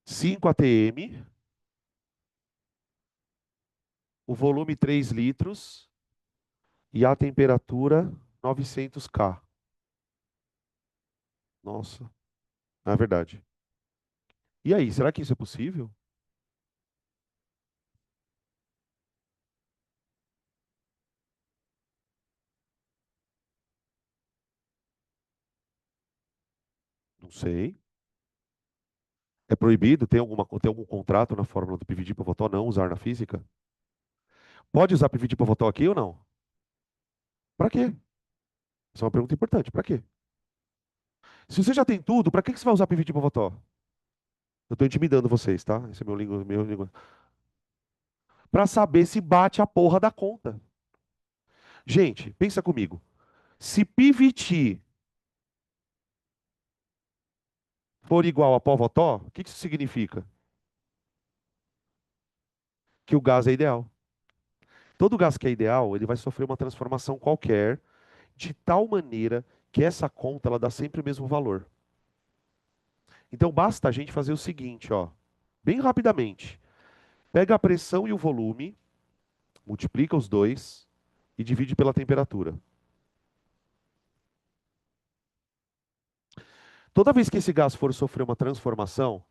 A: 5 atm, o volume 3 litros e a temperatura 900 K. Nossa, é verdade. E aí, será que isso é possível? Não sei. É proibido? Tem algum contrato na fórmula do PVD Pivotó não usar na física? Pode usar PVD Pivotó aqui ou não? Para quê? Essa é uma pergunta importante. Para quê? Se você já tem tudo, para que você vai usar PVD Pivotó? Eu estou intimidando vocês, tá? Esse é meu língua. Para saber se bate a porra da conta. Gente, pensa comigo. Se PVT for igual a Povotó, o que isso significa? Que o gás é ideal. Todo gás que é ideal, ele vai sofrer uma transformação qualquer, de tal maneira que essa conta ela dá sempre o mesmo valor. Então basta a gente fazer o seguinte, ó, bem rapidamente. Pega a pressão e o volume, multiplica os dois e divide pela temperatura. Toda vez que esse gás for sofrer uma transformação,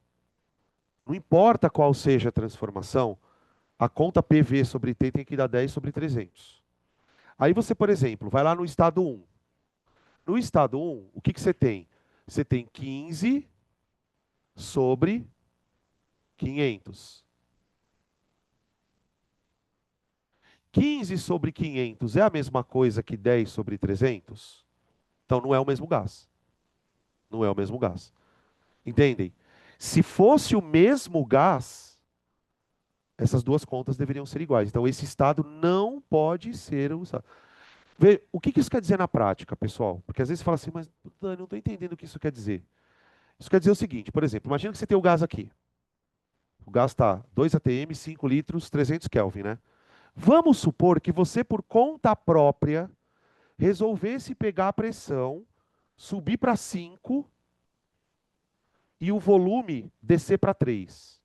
A: não importa qual seja a transformação, a conta PV sobre T tem que dar 10 sobre 300. Aí você, por exemplo, vai lá no estado 1. No estado 1, o que que você tem? Você tem 15 sobre 500. 15 sobre 500 é a mesma coisa que 10 sobre 300? Então não é o mesmo gás. Não é o mesmo gás. Entendem? Se fosse o mesmo gás, essas duas contas deveriam ser iguais. Então esse estado não pode ser usado. Vê, o que que isso quer dizer na prática, pessoal? Porque às vezes você fala assim, mas Dani, não estou entendendo o que isso quer dizer. Isso quer dizer o seguinte, por exemplo, imagina que você tem o gás aqui. O gás está 2 atm, 5 litros, 300 Kelvin, né? Vamos supor que você, por conta própria, resolvesse pegar a pressão, subir para 5 e o volume descer para 3.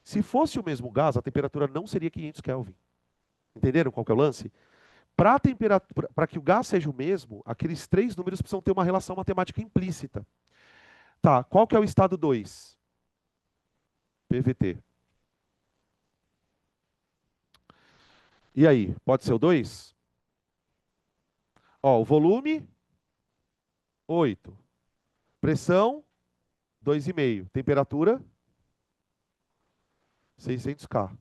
A: Se fosse o mesmo gás, a temperatura não seria 500 Kelvin. Entenderam qual que é o lance? Para temperatura, para que o gás seja o mesmo, aqueles três números precisam ter uma relação matemática implícita. Tá, qual que é o estado 2? PVT. E aí, pode ser o 2? Ó, o volume, 8. Pressão, 2,5. Temperatura, 600 K.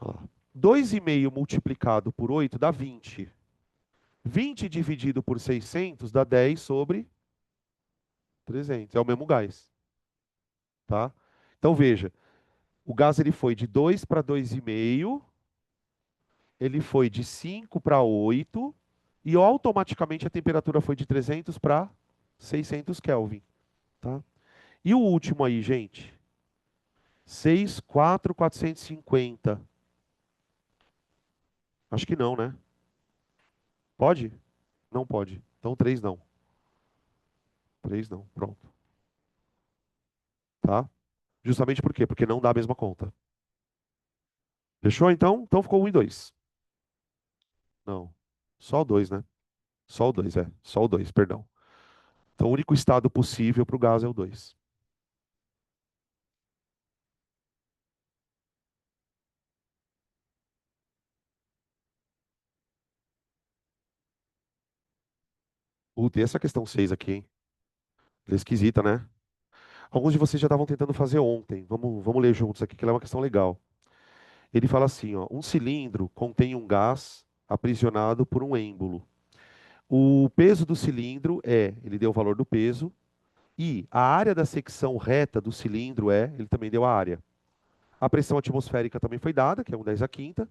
A: Ó, 2,5 multiplicado por 8 dá 20. 20 dividido por 600 dá 10 sobre 300. É o mesmo gás, tá? Então veja, o gás ele foi de 2 para 2,5, ele foi de 5 para 8 e automaticamente a temperatura foi de 300 para 600 Kelvin, tá? E o último aí, gente? 6,450. Acho que não, né? Pode? Não pode. Então 3 não. 3 não. Pronto. Tá? Justamente por quê? Porque não dá a mesma conta. Fechou então? Então ficou 1 e 2. Não. Só o 2, né? Só o 2, é. Só o 2, perdão. Então o único estado possível para o gás é o 2. Tem essa questão 6 aqui, hein? É esquisita, né? Alguns de vocês já estavam tentando fazer ontem. Vamos ler juntos aqui, que ela é uma questão legal. Ele fala assim, ó, um cilindro contém um gás aprisionado por um êmbolo. O peso do cilindro ele deu o valor do peso, e a área da secção reta do cilindro ele também deu a área. A pressão atmosférica também foi dada, que é 1/10,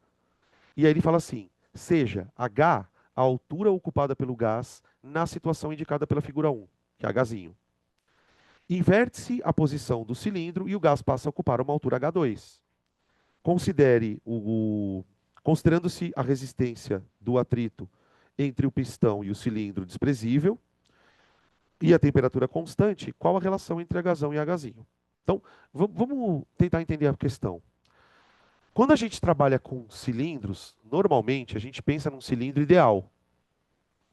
A: e aí ele fala assim, seja H a altura ocupada pelo gás na situação indicada pela figura 1, que é Hzinho. Inverte-se a posição do cilindro e o gás passa a ocupar uma altura H2. Considere considerando-se a resistência do atrito entre o pistão e o cilindro desprezível e a temperatura constante, qual a relação entre Hzão e Hzinho? Então, vamos tentar entender a questão. Quando a gente trabalha com cilindros, normalmente a gente pensa num cilindro ideal.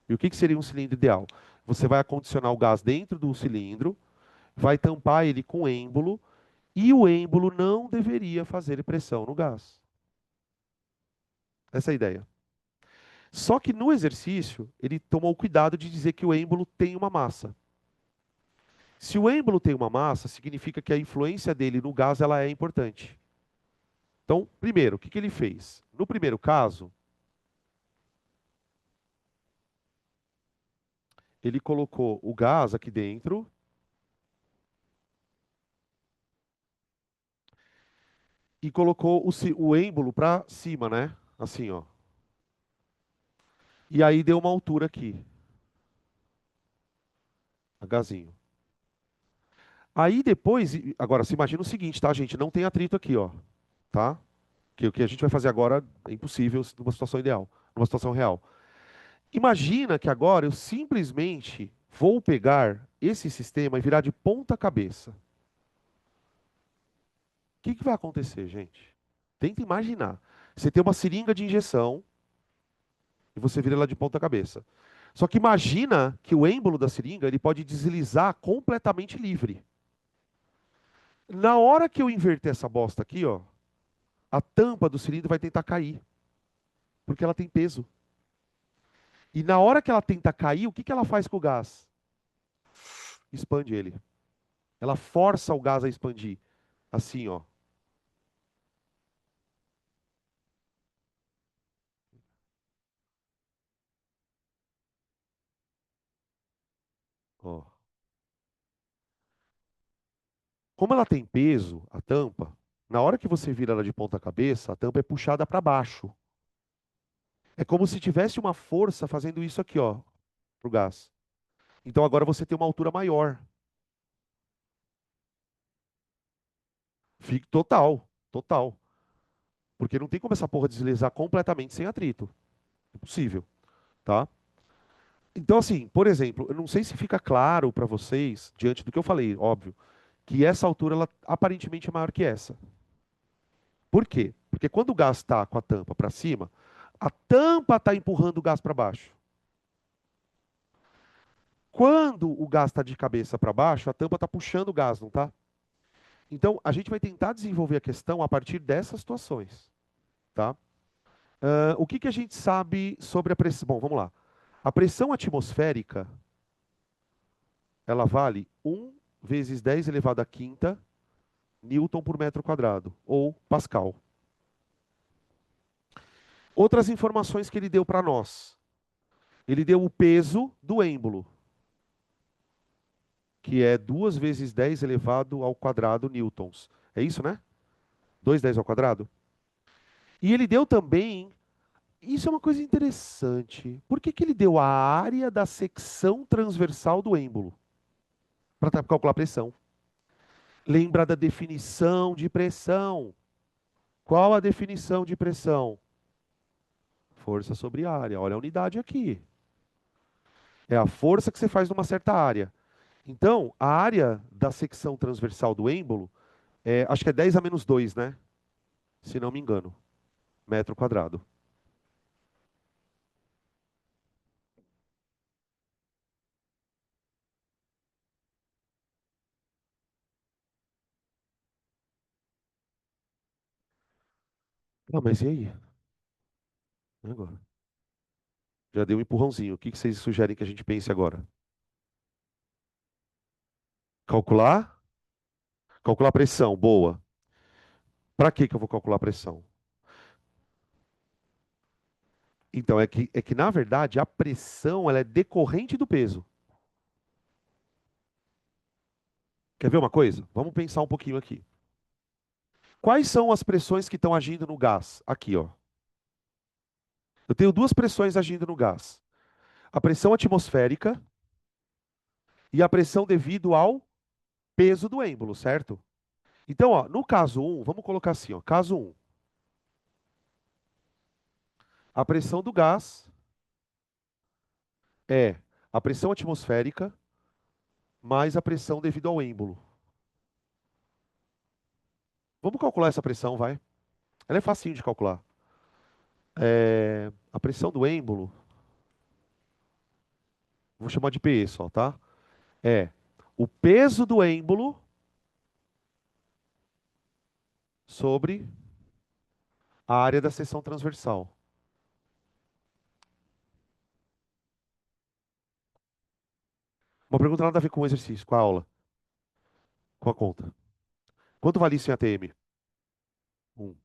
A: E o que seria um cilindro ideal? Você vai acondicionar o gás dentro do cilindro, vai tampar ele com êmbolo, e o êmbolo não deveria fazer pressão no gás. Essa é a ideia. Só que no exercício, ele tomou cuidado de dizer que o êmbolo tem uma massa. Se o êmbolo tem uma massa, significa que a influência dele no gás ela é importante. Então, primeiro, o que ele fez? No primeiro caso, ele colocou o gás aqui dentro e colocou o êmbolo para cima, né? Assim, ó. E aí deu uma altura aqui, Hzinho. Aí depois, agora se imagina o seguinte, tá, gente? Não tem atrito aqui, ó, tá? Que o que a gente vai fazer agora é impossível numa situação ideal, numa situação real. Imagina que agora eu simplesmente vou pegar esse sistema e virar de ponta cabeça. O que vai acontecer, gente? Tenta imaginar. Você tem uma seringa de injeção e você vira ela de ponta cabeça. Só que imagina que o êmbolo da seringa ele pode deslizar completamente livre. Na hora que eu inverter essa bosta aqui, ó, a tampa do cilindro vai tentar cair, porque ela tem peso. E na hora que ela tenta cair, o que que ela faz com o gás? Expande ele. Ela força o gás a expandir. Assim, ó. Ó. Como ela tem peso, a tampa, na hora que você vira ela de ponta cabeça, a tampa é puxada para baixo. É como se tivesse uma força fazendo isso aqui, ó, pro gás. Então agora você tem uma altura maior. Fica total, total. Porque não tem como essa porra deslizar completamente sem atrito. Impossível, tá? Então, assim, por exemplo, eu não sei se fica claro para vocês, diante do que eu falei, óbvio, que essa altura ela aparentemente é maior que essa. Por quê? Porque quando o gás está com a tampa para cima, a tampa está empurrando o gás para baixo. Quando o gás está de cabeça para baixo, a tampa está puxando o gás, não está? Então, a gente vai tentar desenvolver a questão a partir dessas situações, tá? O que que a gente sabe sobre a pressão? Bom, vamos lá. A pressão atmosférica, ela vale 1 × 10 elevado à quinta Newton por metro quadrado, ou Pascal. Outras informações que ele deu para nós. Ele deu o peso do êmbolo, que é 2 × 10 elevado ao quadrado newtons. É isso, né? 2 × 10 ao quadrado? E ele deu também, isso é uma coisa interessante, por que que ele deu a área da secção transversal do êmbolo? Para calcular a pressão. Lembra da definição de pressão. Qual a definição de pressão? Força sobre área. Olha a unidade aqui. É a força que você faz numa certa área. Então, a área da secção transversal do êmbolo, acho que é 10 a menos 2, né? Se não me engano. Metro quadrado. Ah, mas e aí? E agora? Já deu um empurrãozinho. O que que vocês sugerem que a gente pense agora? Calcular? Calcular a pressão. Boa. Para que que eu vou calcular a pressão? Então, é que na verdade, a pressão ela é decorrente do peso. Quer ver uma coisa? Vamos pensar um pouquinho aqui. Quais são as pressões que estão agindo no gás? Aqui, ó. Eu tenho duas pressões agindo no gás. A pressão atmosférica e a pressão devido ao peso do êmbolo, certo? Então, ó, no caso um, vamos colocar assim, ó, caso um, a pressão do gás é a pressão atmosférica mais a pressão devido ao êmbolo. Vamos calcular essa pressão, vai. Ela é facinho de calcular. A pressão do êmbolo, vou chamar de PE só, tá? É o peso do êmbolo sobre a área da seção transversal. Uma pergunta nada a ver com o exercício, com a aula, com a conta. Quanto vale isso em ATM? 1,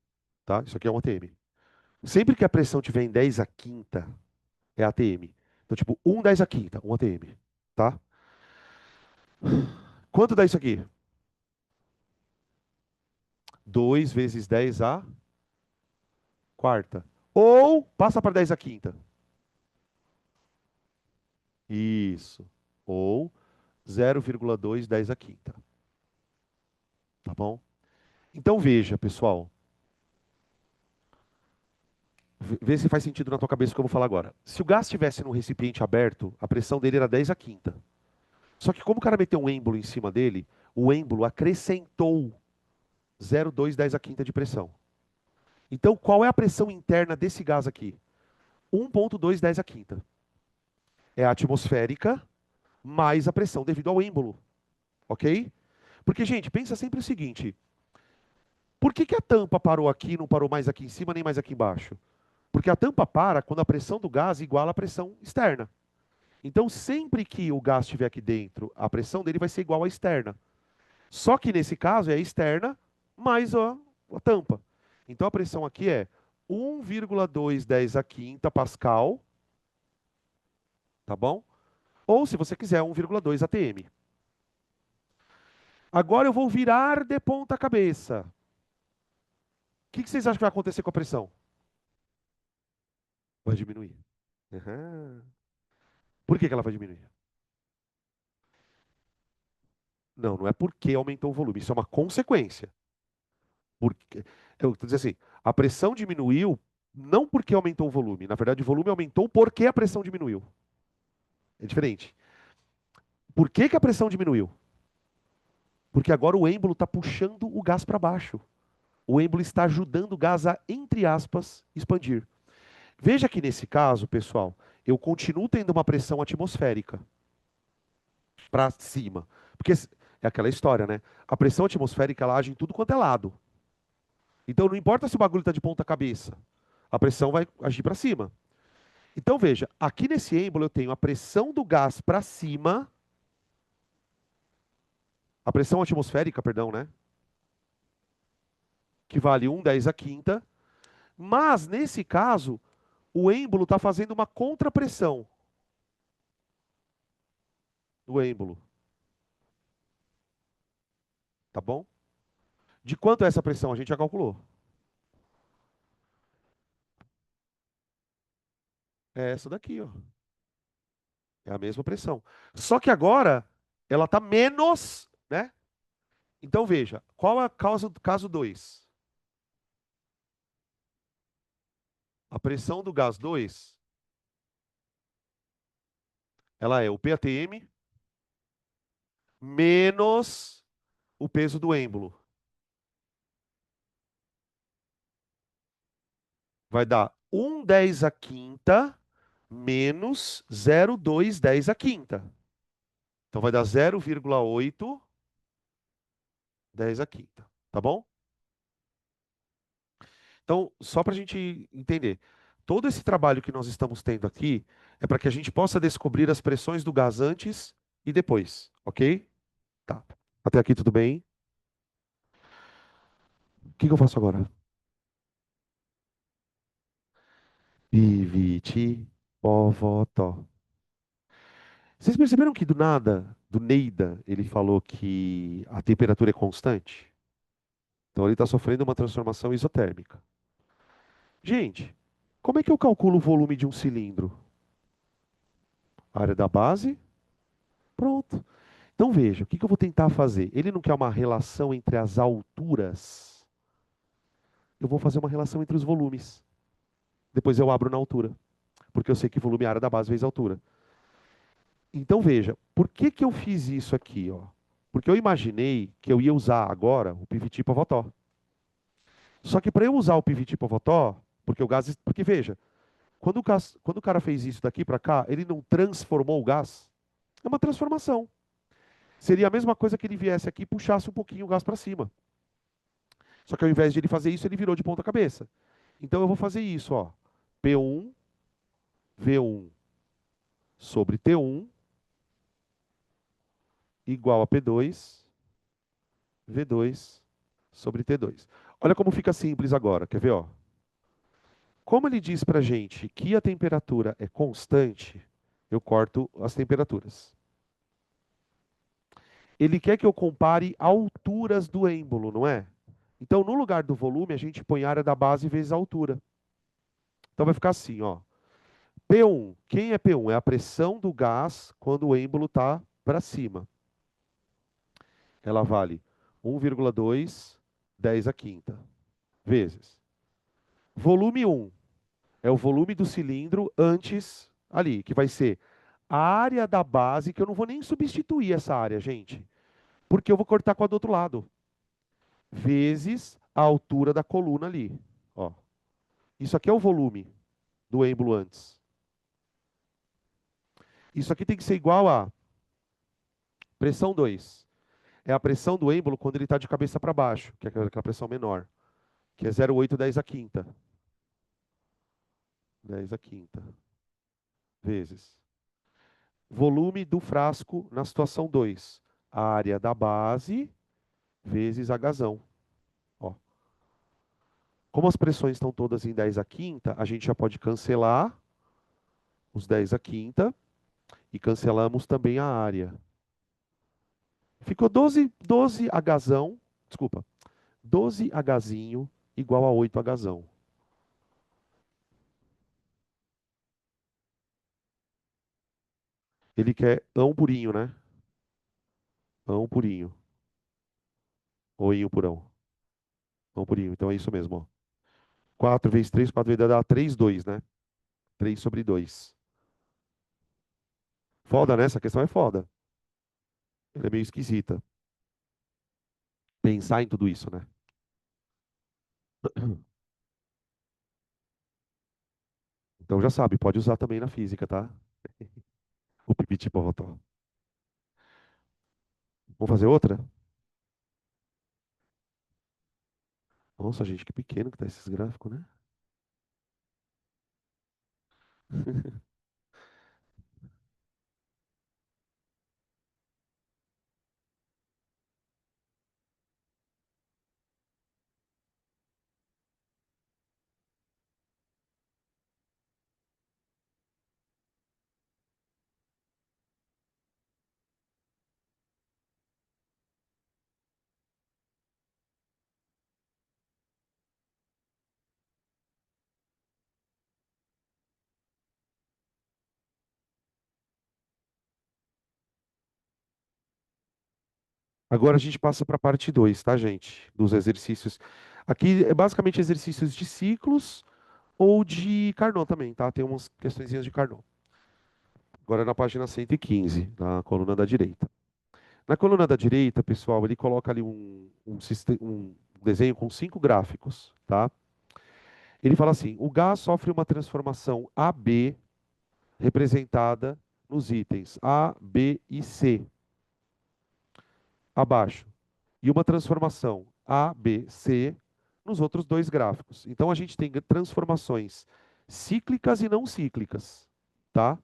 A: tá? Isso aqui é um ATM. Sempre que a pressão tiver em 10 a quinta, é ATM. Então, tipo, 10 a quinta, um ATM, tá? Quanto dá isso aqui? 2 × 10 a quarta. Ou passa para 10 a quinta. Isso. Ou 0,2 10 a quinta. Tá bom? Então veja, pessoal. Vê se faz sentido na tua cabeça o que eu vou falar agora. Se o gás estivesse num recipiente aberto, a pressão dele era 10 a quinta. Só que como o cara meteu um êmbolo em cima dele, o êmbolo acrescentou 0,2 10 a quinta de pressão. Então, qual é a pressão interna desse gás aqui? 1,2 10 a quinta. É a atmosférica mais a pressão devido ao êmbolo. Ok? Porque, gente, pensa sempre o seguinte: por que que a tampa parou aqui e não parou mais aqui em cima nem mais aqui embaixo? Porque a tampa para quando a pressão do gás iguala a pressão externa. Então, sempre que o gás estiver aqui dentro, a pressão dele vai ser igual à externa. Só que nesse caso é a externa mais a tampa. Então a pressão aqui é 1,210 a quinta pascal, tá bom? Ou se você quiser 1,2 atm. Agora eu vou virar de ponta cabeça. O que vocês acham que vai acontecer com a pressão? Vai diminuir. Aham. Por que ela vai diminuir? Não, não é porque aumentou o volume, isso é uma consequência. Porque, eu estou dizendo assim, a pressão diminuiu não porque aumentou o volume. Na verdade, o volume aumentou porque a pressão diminuiu. É diferente. Por que a pressão diminuiu? Porque agora o êmbolo está puxando o gás para baixo. O êmbolo está ajudando o gás a, entre aspas, expandir. Veja que nesse caso, pessoal, eu continuo tendo uma pressão atmosférica para cima. Porque é aquela história, né? A pressão atmosférica ela age em tudo quanto é lado. Então não importa se o bagulho está de ponta cabeça, a pressão vai agir para cima. Então veja, aqui nesse êmbolo eu tenho a pressão do gás para cima, a pressão atmosférica, perdão, né? Que vale 1,10 a quinta. Mas nesse caso, o êmbolo está fazendo uma contrapressão no êmbolo, tá bom? De quanto é essa pressão? A gente já calculou. É essa daqui, ó. É a mesma pressão. Só que agora ela está menos, né? Então veja, qual é a causa do caso 2? A pressão do gás 2, ela é o PATM menos o peso do êmbolo. Vai dar 1,10 a quinta menos 0,210 a quinta. Então vai dar 0,810 a quinta. Tá bom? Então, só para a gente entender, todo esse trabalho que nós estamos tendo aqui é para que a gente possa descobrir as pressões do gás antes e depois, ok? Tá. Até aqui tudo bem? O que que eu faço agora? Pivite, povotó. Vocês perceberam que do nada, do Neida, ele falou que a temperatura é constante? Então ele está sofrendo uma transformação isotérmica. Gente, como é que eu calculo o volume de um cilindro? Área da base? Pronto. Então veja, o que que eu vou tentar fazer? Ele não quer uma relação entre as alturas. Eu vou fazer uma relação entre os volumes. Depois eu abro na altura. Porque eu sei que volume é a área da base vezes a altura. Então veja, por que que eu fiz isso aqui? Ó? Porque eu imaginei que eu ia usar agora o PVT Pavotó. Só que para eu usar o PVT Pavotó, porque o gás. Porque veja, quando o cara fez isso daqui para cá, ele não transformou o gás. É uma transformação. Seria a mesma coisa que ele viesse aqui e puxasse um pouquinho o gás para cima. Só que ao invés de ele fazer isso, ele virou de ponta cabeça. Então eu vou fazer isso, ó. P1, V1 sobre T1 igual a P2, V2 sobre T2. Olha como fica simples agora, quer ver, ó? Como ele diz pra gente que a temperatura é constante, eu corto as temperaturas. Ele quer que eu compare alturas do êmbolo, não é? Então, no lugar do volume, a gente põe a área da base vezes a altura. Então vai ficar assim, ó. P1. Quem é P1? É a pressão do gás quando o êmbolo está para cima. Ela vale 1,2, 10 a quinta, vezes. Volume 1 é o volume do cilindro antes ali, que vai ser a área da base, que eu não vou nem substituir essa área, gente, porque eu vou cortar com a do outro lado, vezes a altura da coluna ali. Ó. Isso aqui é o volume do êmbolo antes. Isso aqui tem que ser igual a pressão 2. É a pressão do êmbolo quando ele está de cabeça para baixo, que é aquela pressão menor, que é 0,810 a quinta. 10 a quinta, vezes volume do frasco na situação 2, a área da base vezes a gasão. Ó, como as pressões estão todas em 10 a quinta, a gente já pode cancelar os 10 a quinta e cancelamos também a área. Ficou 12 Hzão, desculpa, 12 Hzinho igual a 8 Hzão. Ele quer ão purinho, né? Ão purinho. Ou inho purão. Ão purinho. Então é isso mesmo, ó. 4 vezes 3, 4 vezes 10 dá 3, 2, né? 3 sobre 2. Foda, né? Essa questão é foda. Ela é meio esquisita. Pensar em tudo isso, né? Então já sabe, pode usar também na física, tá? O pipiti-popotó. Vamos fazer outra? Nossa, gente, que pequeno que tá esses gráficos, né? Agora a gente passa para a parte 2, tá, gente? Dos exercícios. Aqui é basicamente exercícios de ciclos ou de Carnot também, tá? Tem umas questõezinhas de Carnot. Agora na página 115, na coluna da direita. Na coluna da direita, pessoal, ele coloca ali um desenho com 5 gráficos, tá? Ele fala assim: o gás sofre uma transformação AB representada nos itens A, B e C, abaixo, e uma transformação A, B, C nos outros dois gráficos. Então a gente tem transformações cíclicas e não cíclicas, tá?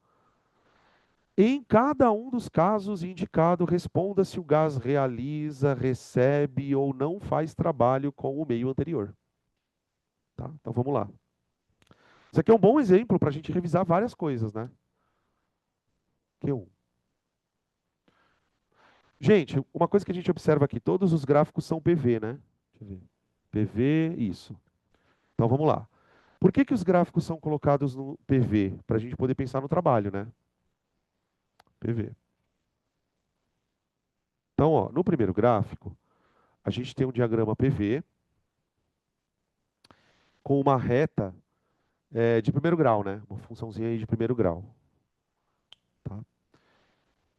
A: Em cada um dos casos indicado, responda se o gás realiza, recebe ou não faz trabalho com o meio anterior. Tá? Então vamos lá. Isso aqui é um bom exemplo para a gente revisar várias coisas, né? Q1. Gente, uma coisa que a gente observa aqui, todos os gráficos são PV, né? Deixa eu ver. PV, isso. Então vamos lá. Por que que os gráficos são colocados no PV? Para a gente poder pensar no trabalho, né? PV. Então, ó, no primeiro gráfico, a gente tem um diagrama PV com uma reta de primeiro grau, né? Uma funçãozinha aí de primeiro grau. Tá?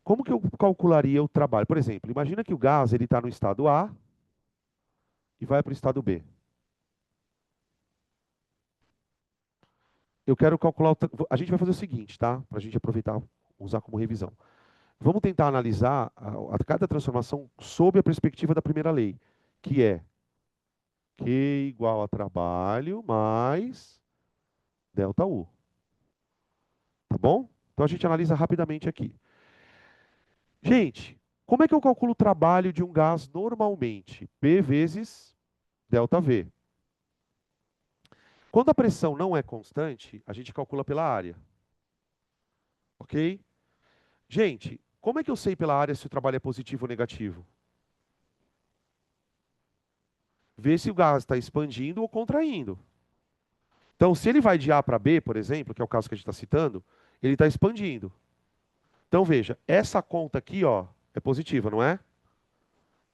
A: Como que eu calcularia o trabalho? Por exemplo, imagina que o gás ele está no estado A e vai para o estado B. Eu quero calcular. A gente vai fazer o seguinte, tá? Para a gente aproveitar, usar como revisão. Vamos tentar analisar a cada transformação sob a perspectiva da primeira lei, que é Q igual a trabalho mais delta U. Tá bom? Então a gente analisa rapidamente aqui. Gente, como é que eu calculo o trabalho de um gás normalmente? P vezes delta V. Quando a pressão não é constante, a gente calcula pela área. Ok? Gente, como é que eu sei pela área se o trabalho é positivo ou negativo? Vê se o gás está expandindo ou contraindo. Então, se ele vai de A para B, por exemplo, que é o caso que a gente está citando, ele está expandindo. Então, veja, essa conta aqui, ó, é positiva, não é?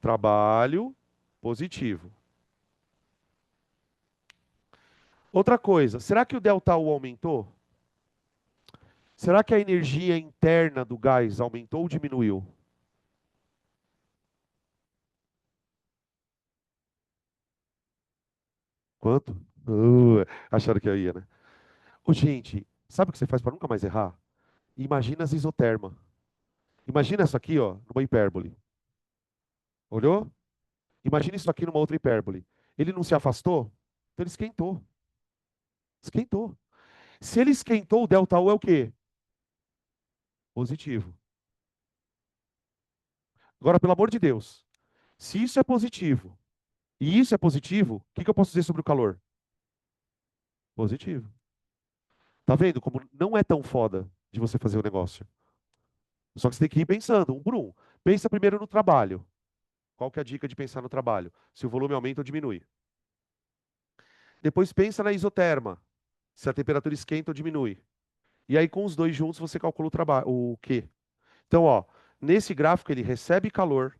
A: Trabalho positivo. Outra coisa, será que o ΔU aumentou? Será que a energia interna do gás aumentou ou diminuiu? Quanto? Acharam que eu ia, né? Ô, gente, sabe o que você faz para nunca mais errar? Imagina as isoterma. Imagina isso aqui, ó, numa hipérbole. Olhou? Imagina isso aqui numa outra hipérbole. Ele não se afastou? Então ele esquentou. Esquentou. Se ele esquentou, o delta U é o quê? Positivo. Agora, pelo amor de Deus, se isso é positivo e isso é positivo, o que que eu posso dizer sobre o calor? Positivo. Tá vendo como não é tão foda de você fazer o negócio? Só que você tem que ir pensando, um por um. Pensa primeiro no trabalho. Qual que é a dica de pensar no trabalho? Se o volume aumenta ou diminui. Depois pensa na isoterma. Se a temperatura esquenta ou diminui. E aí, com os dois juntos, você calcula o trabalho, o Q. Então, ó, nesse gráfico ele recebe calor,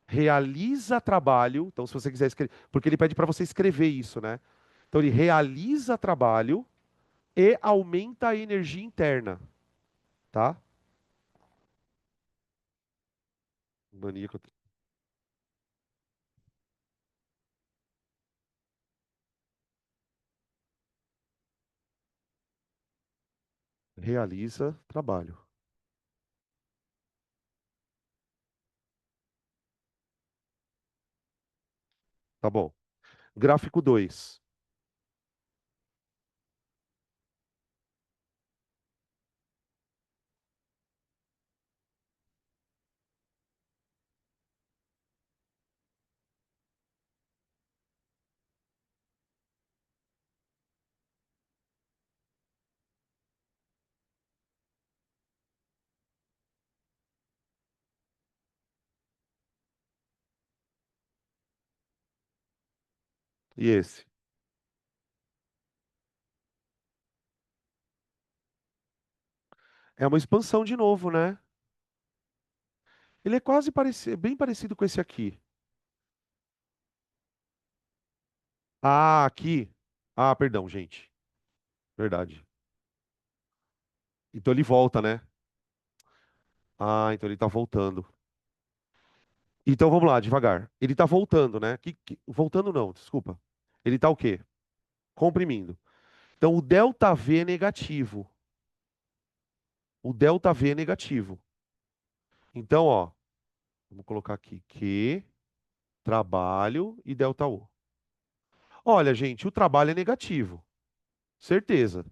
A: realiza trabalho. Então, se você quiser escrever, porque ele pede para você escrever isso, né? Então, ele realiza trabalho e aumenta a energia interna, tá? Mania que eu realiza trabalho. Tá bom. Gráfico 2. E esse? É uma expansão de novo, né? Ele é quase bem parecido com esse aqui. Ah, aqui. Ah, perdão, gente. Verdade. Então ele volta, né? Ah, então ele tá voltando. Então vamos lá, devagar. Ele tá voltando, né? Voltando não, desculpa. Ele tá o quê? Comprimindo. Então o delta V é negativo. O delta V é negativo. Então, ó, vamos colocar aqui Q, trabalho e delta U. Olha, gente, o trabalho é negativo. Certeza.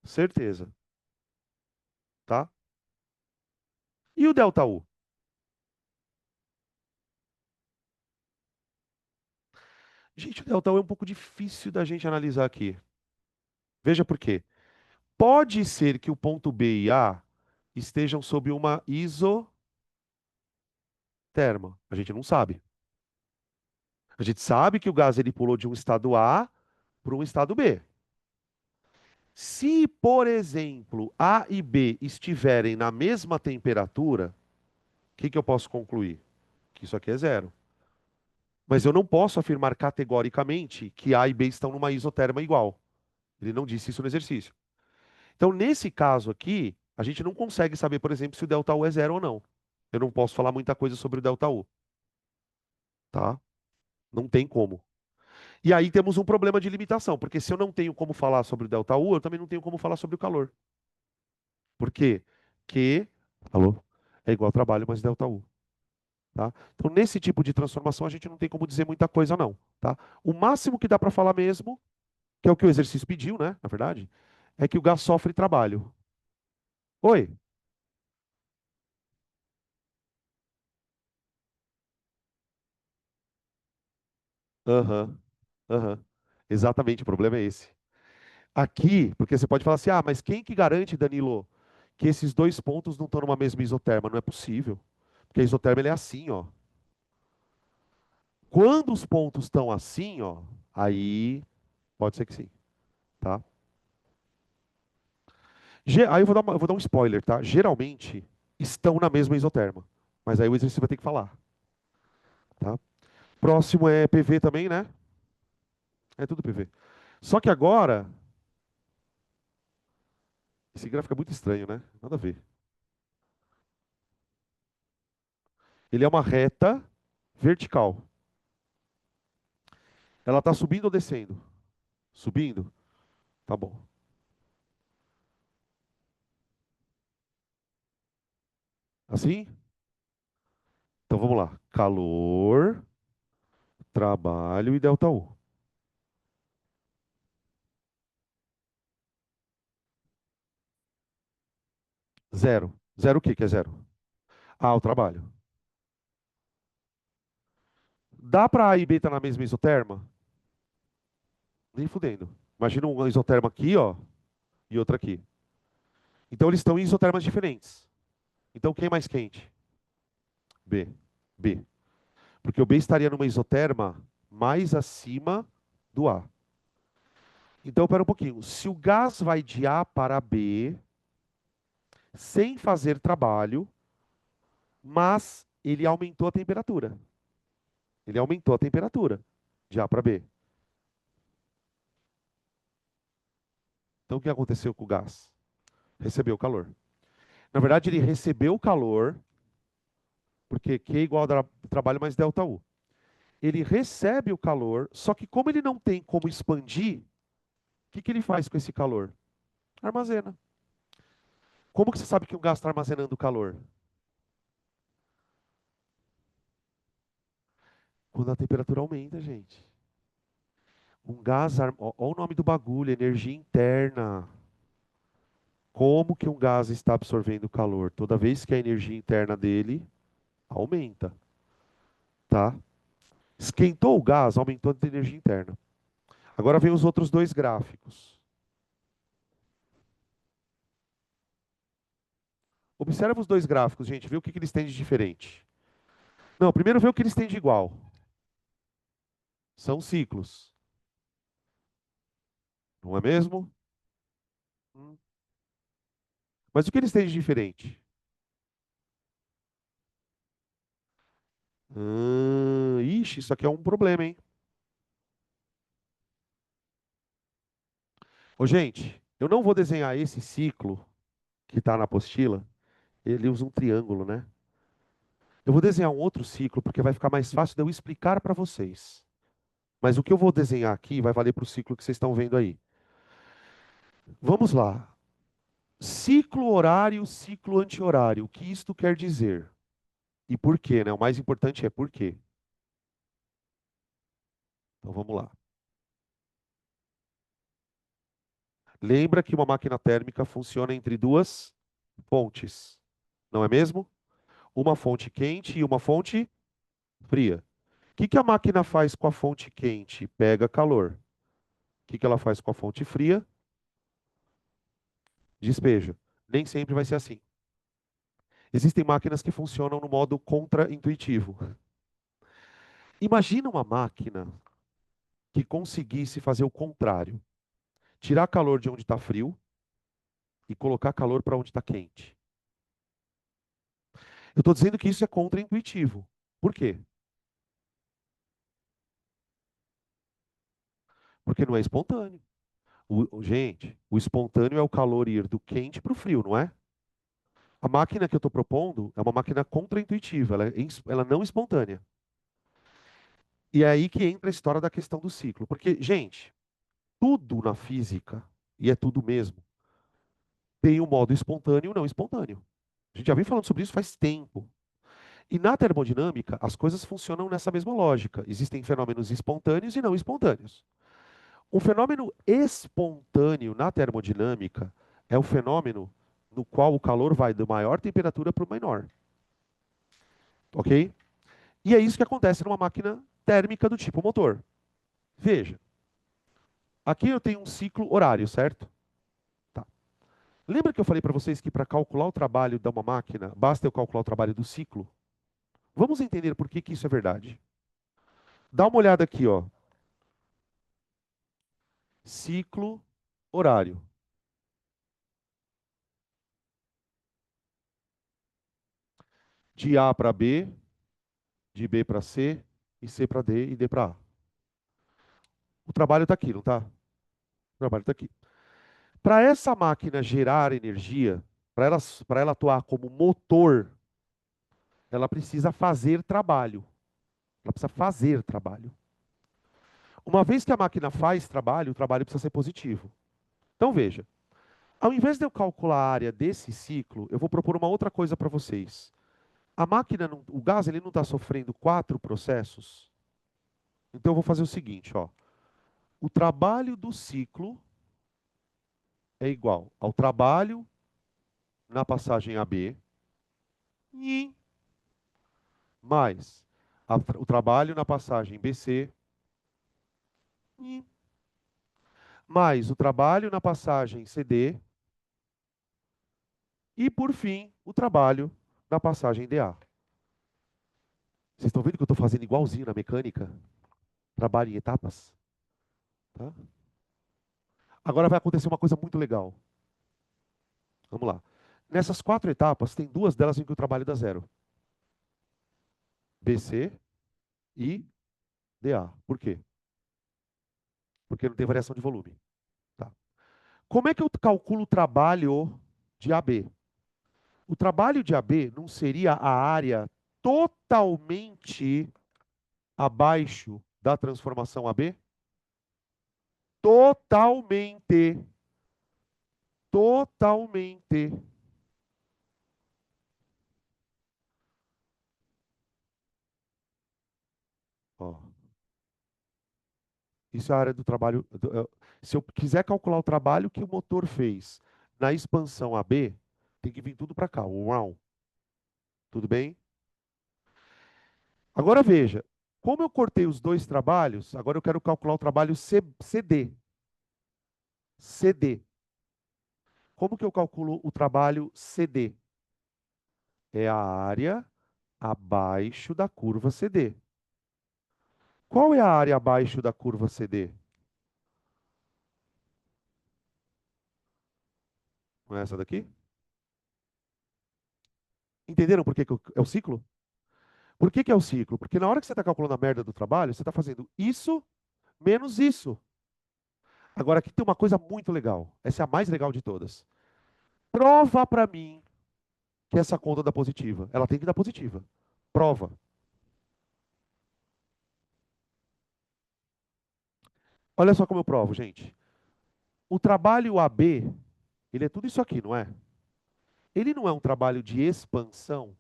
A: Certeza, tá? E o delta U? Gente, o delta U é um pouco difícil da gente analisar aqui. Veja por quê. Pode ser que o ponto B e A estejam sob uma isoterma. A gente não sabe. A gente sabe que o gás ele pulou de um estado A para um estado B. Se, por exemplo, A e B estiverem na mesma temperatura, o que que eu posso concluir? Que isso aqui é zero. Mas eu não posso afirmar categoricamente que A e B estão numa isoterma igual. Ele não disse isso no exercício. Então, nesse caso aqui, a gente não consegue saber, por exemplo, se o delta U é zero ou não. Eu não posso falar muita coisa sobre o delta U, tá? Não tem como. E aí temos um problema de limitação, porque se eu não tenho como falar sobre o delta U, eu também não tenho como falar sobre o calor. Por quê? Que, alô, é igual trabalho, mas delta U, tá? Então, nesse tipo de transformação, a gente não tem como dizer muita coisa, não, tá? O máximo que dá para falar mesmo, que é o que o exercício pediu, né, na verdade, é que o gás sofre trabalho. Oi? Aham, aham. Exatamente, o problema é esse. Aqui, porque você pode falar assim, ah, mas quem que garante, Danilo, que esses dois pontos não estão numa mesma isoterma? Não é possível. Porque a isoterma ele é assim, ó. Quando os pontos estão assim, ó, aí pode ser que sim, tá? Aí eu vou dar um spoiler, tá? Geralmente estão na mesma isoterma. Mas aí o exercício vai ter que falar, tá? Próximo é PV também, né? É tudo PV. Só que agora, esse gráfico é muito estranho, né? Nada a ver. Ele é uma reta vertical. Ela está subindo ou descendo? Subindo? Tá bom. Assim? Então vamos lá. Calor, trabalho e delta U. Zero. Zero o quê que é zero? Ah, o trabalho. Dá para A e B estar na mesma isoterma? Nem fudendo. Imagina um isoterma aqui, ó, e outra aqui. Então eles estão em isotermas diferentes. Então quem é mais quente? B. B. Porque o B estaria numa isoterma mais acima do A. Então, pera um pouquinho. Se o gás vai de A para B, sem fazer trabalho, mas ele aumentou a temperatura. Ele aumentou a temperatura de A para B. Então, o que aconteceu com o gás? Recebeu calor. Na verdade, ele recebeu calor, porque Q é igual a trabalho mais delta U. Ele recebe o calor, só que como ele não tem como expandir, o que ele faz com esse calor? Armazena. Como que você sabe que um gás está armazenando calor? Quando a temperatura aumenta, gente. Um gás, ó, ó o nome do bagulho, energia interna. Como que um gás está absorvendo calor? Toda vez que a energia interna dele aumenta, tá? Esquentou o gás, aumentou a energia interna. Agora vem os outros dois gráficos. Observa os dois gráficos, gente, vê o que eles têm de diferente. Não, primeiro vê o que eles têm de igual. São ciclos, não é mesmo? Hum. Mas o que eles têm de diferente? Ixi, isso aqui é um problema, hein? Ô, gente, eu não vou desenhar esse ciclo que está na apostila. Ele usa um triângulo, né? Eu vou desenhar um outro ciclo porque vai ficar mais fácil de eu explicar para vocês. Mas o que eu vou desenhar aqui vai valer para o ciclo que vocês estão vendo aí. Vamos lá. Ciclo horário, ciclo anti-horário. O que isto quer dizer? E por quê, né? O mais importante é por quê. Então vamos lá. Lembra que uma máquina térmica funciona entre duas fontes, não é mesmo? Uma fonte quente e uma fonte fria. O que a máquina faz com a fonte quente? Pega calor. O que ela faz com a fonte fria? Despeja. Nem sempre vai ser assim. Existem máquinas que funcionam no modo contra-intuitivo. Imagina uma máquina que conseguisse fazer o contrário. Tirar calor de onde está frio e colocar calor para onde está quente. Eu estou dizendo que isso é contra-intuitivo. Por quê? Porque não é espontâneo. Gente, o espontâneo é o calor ir do quente para o frio, não é? A máquina que eu estou propondo é uma máquina contra-intuitiva, ela não é espontânea. E é aí que entra a história da questão do ciclo. Porque, gente, tudo na física, e é tudo mesmo, tem o modo espontâneo e não espontâneo. A gente já vem falando sobre isso faz tempo. E na termodinâmica, as coisas funcionam nessa mesma lógica. Existem fenômenos espontâneos e não espontâneos. Um fenômeno espontâneo na termodinâmica é o fenômeno no qual o calor vai da maior temperatura para o menor. Ok? E é isso que acontece numa máquina térmica do tipo motor. Veja, aqui eu tenho um ciclo horário, certo? Tá. Lembra que eu falei para vocês que para calcular o trabalho de uma máquina, basta eu calcular o trabalho do ciclo? Vamos entender por que isso é verdade. Dá uma olhada aqui, ó. Ciclo horário. De A para B, de B para C, e C para D e D para A. O trabalho está aqui, não está? O trabalho está aqui. Para essa máquina gerar energia, para ela atuar como motor, ela precisa fazer trabalho. Ela precisa fazer trabalho. Uma vez que a máquina faz trabalho, o trabalho precisa ser positivo. Então veja, ao invés de eu calcular a área desse ciclo, eu vou propor uma outra coisa para vocês. A máquina, o gás, ele não está sofrendo quatro processos. Então eu vou fazer o seguinte, ó. O trabalho do ciclo é igual ao trabalho na passagem AB, nhim, mais o trabalho na passagem BC, nhim, mais o trabalho na passagem CD e, por fim, o trabalho na passagem DA. Vocês estão vendo que eu estou fazendo igualzinho na mecânica? Trabalho em etapas? Tá? Agora vai acontecer uma coisa muito legal. Vamos lá. Nessas 4 etapas, tem 2 delas em que o trabalho dá zero. BC e DA. Por quê? Porque não tem variação de volume. Tá? Como é que eu calculo o trabalho de AB? O trabalho de AB não seria a área totalmente abaixo da transformação AB? Totalmente. Totalmente. Ó, isso é a área do trabalho. Se eu quiser calcular o trabalho que o motor fez na expansão AB, tem que vir tudo para cá. Uau. Tudo bem? Agora veja, como eu cortei os 2 trabalhos, agora eu quero calcular o trabalho CD. CD. Como que eu calculo o trabalho CD? É a área abaixo da curva CD. Qual é a área abaixo da curva CD? Não é essa daqui? Entenderam por que é o ciclo? Por que é o ciclo? Porque na hora que você está calculando a merda do trabalho, você está fazendo isso menos isso. Agora aqui tem uma coisa muito legal. Essa é a mais legal de todas. Prova para mim que essa conta dá positiva. Ela tem que dar positiva. Prova. Olha só como eu provo, gente. O trabalho AB, ele é tudo isso aqui, não é? Ele não é um trabalho de expansão.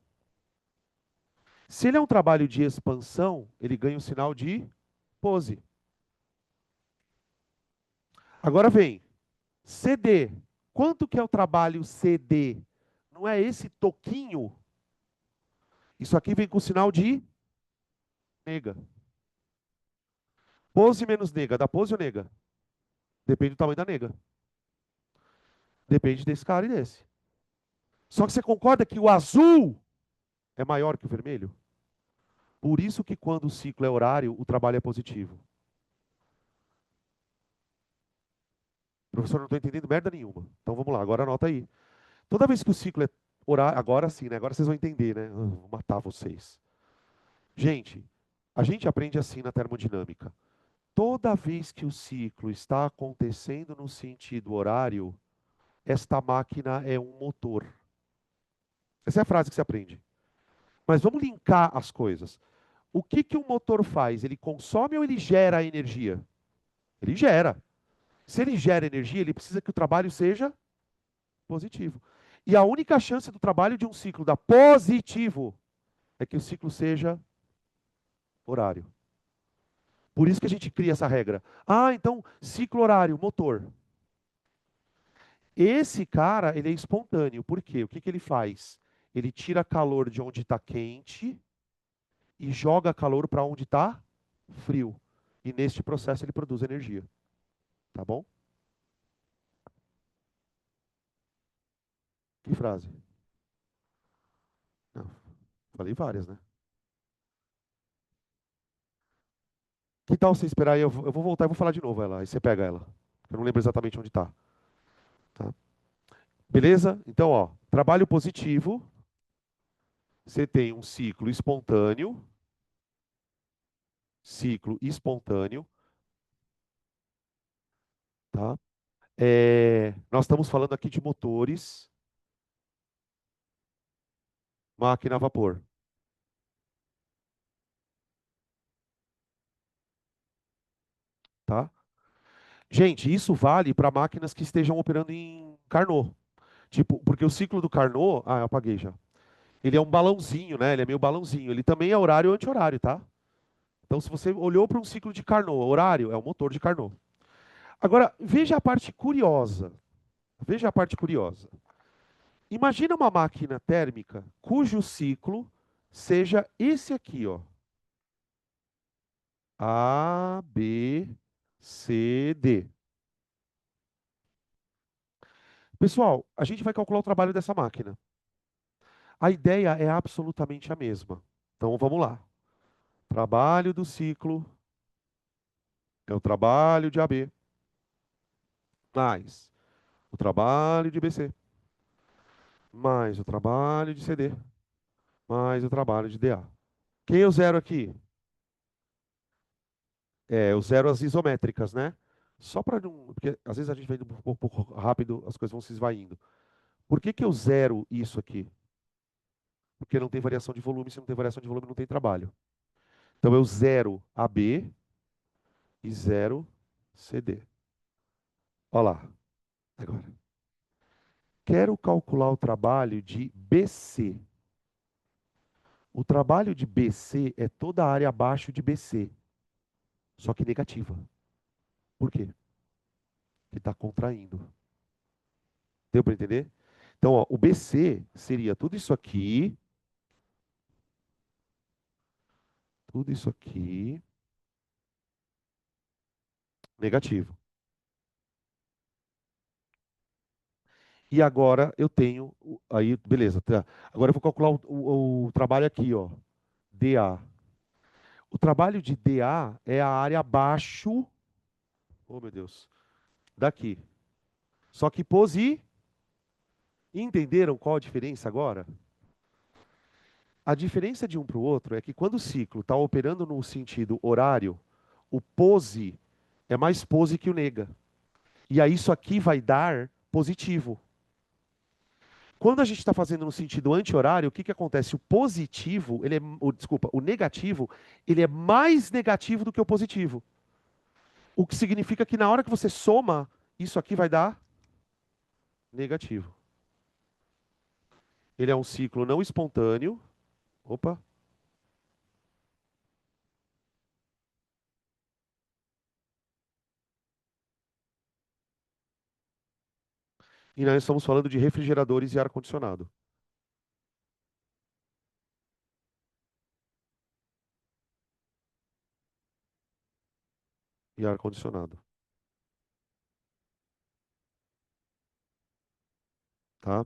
A: Se ele é um trabalho de expansão, ele ganha o sinal de pose. Agora vem, CD. Quanto que é o trabalho CD? Não é esse toquinho? Isso aqui vem com o sinal de nega. Pose menos nega. Dá pose ou nega? Depende do tamanho da nega. Depende desse cara e desse. Só que você concorda que o azul é maior que o vermelho? Por isso que quando o ciclo é horário, o trabalho é positivo. Professor, não estou entendendo merda nenhuma. Então vamos lá, agora anota aí. Toda vez que o ciclo é horário, agora sim, né? Agora vocês vão entender, né? Vou matar vocês. Gente, a gente aprende assim na termodinâmica. Toda vez que o ciclo está acontecendo no sentido horário, esta máquina é um motor. Essa é a frase que você aprende. Mas vamos linkar as coisas. O que que um motor faz? Ele consome ou ele gera energia? Ele gera. Se ele gera energia, ele precisa que o trabalho seja positivo. E a única chance do trabalho de um ciclo dar positivo é que o ciclo seja horário. Por isso que a gente cria essa regra. Ah, então, ciclo horário, motor. Esse cara, ele é espontâneo. Por quê? O que que ele faz? Ele tira calor de onde está quente e joga calor para onde está frio. E neste processo ele produz energia. Tá bom? Que frase? Não, falei várias, né? Que tal você esperar aí? Eu vou voltar e vou falar de novo ela. Aí você pega ela. Eu não lembro exatamente onde está. Tá? Beleza? Então, ó, trabalho positivo. Você tem um ciclo espontâneo, tá? Nós estamos falando aqui de motores, máquina a vapor, tá? Gente, isso vale para máquinas que estejam operando em Carnot. Tipo, porque o ciclo do Carnot, eu apaguei já. Ele é um balãozinho, né? Ele é meio balãozinho. Ele também é horário e anti-horário, tá? Então, se você olhou para um ciclo de Carnot, horário é o motor de Carnot. Agora, veja a parte curiosa. Veja a parte curiosa. Imagina uma máquina térmica cujo ciclo seja esse aqui, ó. A, B, C, D. Pessoal, a gente vai calcular o trabalho dessa máquina. A ideia é absolutamente a mesma. Então vamos lá. Trabalho do ciclo é o trabalho de AB mais o trabalho de BC mais o trabalho de CD mais o trabalho de DA. Quem é o zero aqui? É o zero as isométricas, né? Só para não. Porque às vezes a gente vai indo um pouco rápido, as coisas vão se esvaindo. Por que que eu zero isso aqui? Porque não tem variação de volume. Se não tem variação de volume, não tem trabalho. Então eu zero AB e zero CD. Olha lá. Agora. Quero calcular o trabalho de BC. O trabalho de BC é toda a área abaixo de BC, só que negativa. Por quê? Que está contraindo. Deu para entender? Então, ó, o BC seria tudo isso aqui, negativo. E agora eu tenho, aí, beleza, tá. Agora eu vou calcular o trabalho aqui, ó, DA. O trabalho de DA é a área abaixo, oh meu Deus, daqui. Só que entenderam qual a diferença agora? A diferença de um para o outro é que quando o ciclo está operando no sentido horário, o pose é mais pose que o nega. E aí isso aqui vai dar positivo. Quando a gente está fazendo no sentido anti-horário, o que que acontece? O positivo, desculpa, o negativo, ele é mais negativo do que o positivo. O que significa que na hora que você soma, isso aqui vai dar negativo. Ele é um ciclo não espontâneo. Opa. E nós estamos falando de refrigeradores e ar-condicionado. E ar-condicionado, tá?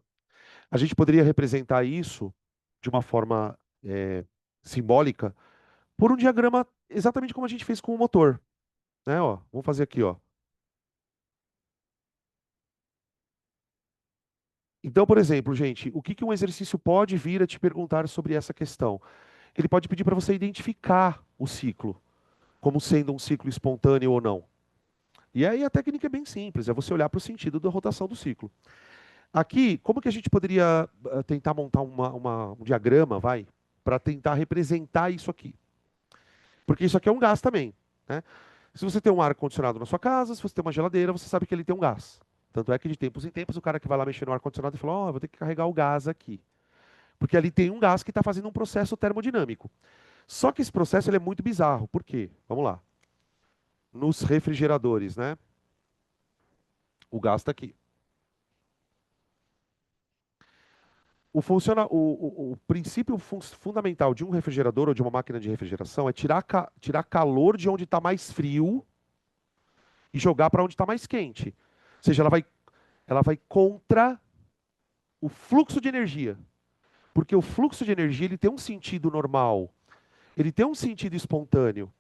A: A gente poderia representar isso de uma forma simbólica por um diagrama exatamente como a gente fez com o motor, né? Ó, vamos fazer aqui, ó. Então, por exemplo, gente, o que que um exercício pode vir a te perguntar sobre essa questão? Ele pode pedir para você identificar o ciclo, como sendo um ciclo espontâneo ou não. E aí a técnica é bem simples, é você olhar para o sentido da rotação do ciclo. Aqui, como que a gente poderia tentar montar um diagrama, vai, para tentar representar isso aqui? Porque isso aqui é um gás também, né? Se você tem um ar-condicionado na sua casa, se você tem uma geladeira, você sabe que ele tem um gás. Tanto é que de tempos em tempos o cara que vai lá mexer no ar-condicionado e fala, ó, vou ter que carregar o gás aqui. Porque ali tem um gás que está fazendo um processo termodinâmico. Só que esse processo ele é muito bizarro. Por quê? Vamos lá. Nos refrigeradores, né? O gás está aqui. O princípio fundamental de um refrigerador ou de uma máquina de refrigeração é tirar calor de onde está mais frio e jogar para onde está mais quente. Ou seja, ela vai contra o fluxo de energia. Porque o fluxo de energia ele tem um sentido normal, ele tem um sentido espontâneo,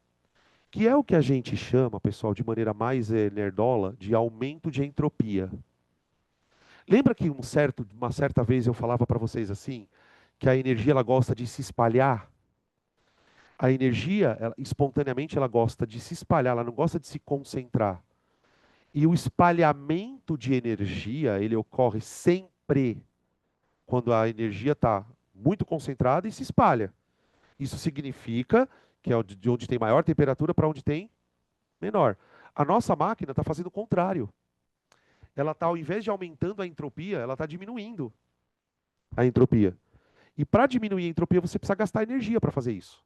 A: que é o que a gente chama, pessoal, de maneira mais nerdola, de aumento de entropia. Lembra que uma certa vez eu falava para vocês assim, que a energia ela gosta de se espalhar? A energia, espontaneamente, ela gosta de se espalhar, ela não gosta de se concentrar. E o espalhamento de energia, ele ocorre sempre quando a energia está muito concentrada e se espalha. Isso significa que é de onde tem maior temperatura para onde tem menor. A nossa máquina está fazendo o contrário. Ela está, ao invés de aumentando a entropia, ela está diminuindo a entropia. E para diminuir a entropia, você precisa gastar energia para fazer isso.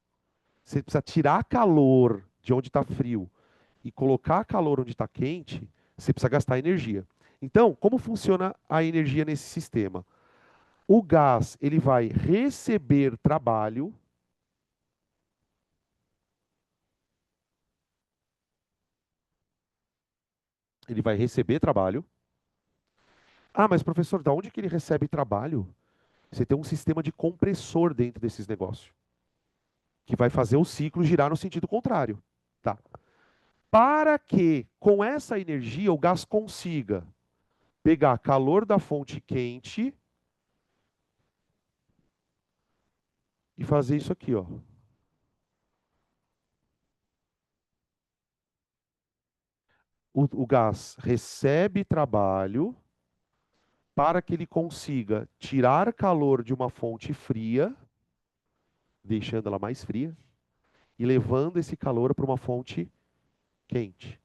A: Você precisa tirar calor de onde está frio e colocar calor onde está quente, você precisa gastar energia. Então, como funciona a energia nesse sistema? O gás, ele vai receber trabalho, ele vai receber trabalho. Ah, mas professor, da onde que ele recebe trabalho? Você tem um sistema de compressor dentro desses negócios, que vai fazer o ciclo girar no sentido contrário, tá? Para que, com essa energia, o gás consiga pegar calor da fonte quente e fazer isso aqui, ó. O gás recebe trabalho para que ele consiga tirar calor de uma fonte fria, deixando ela mais fria, e levando esse calor para uma fonte quente,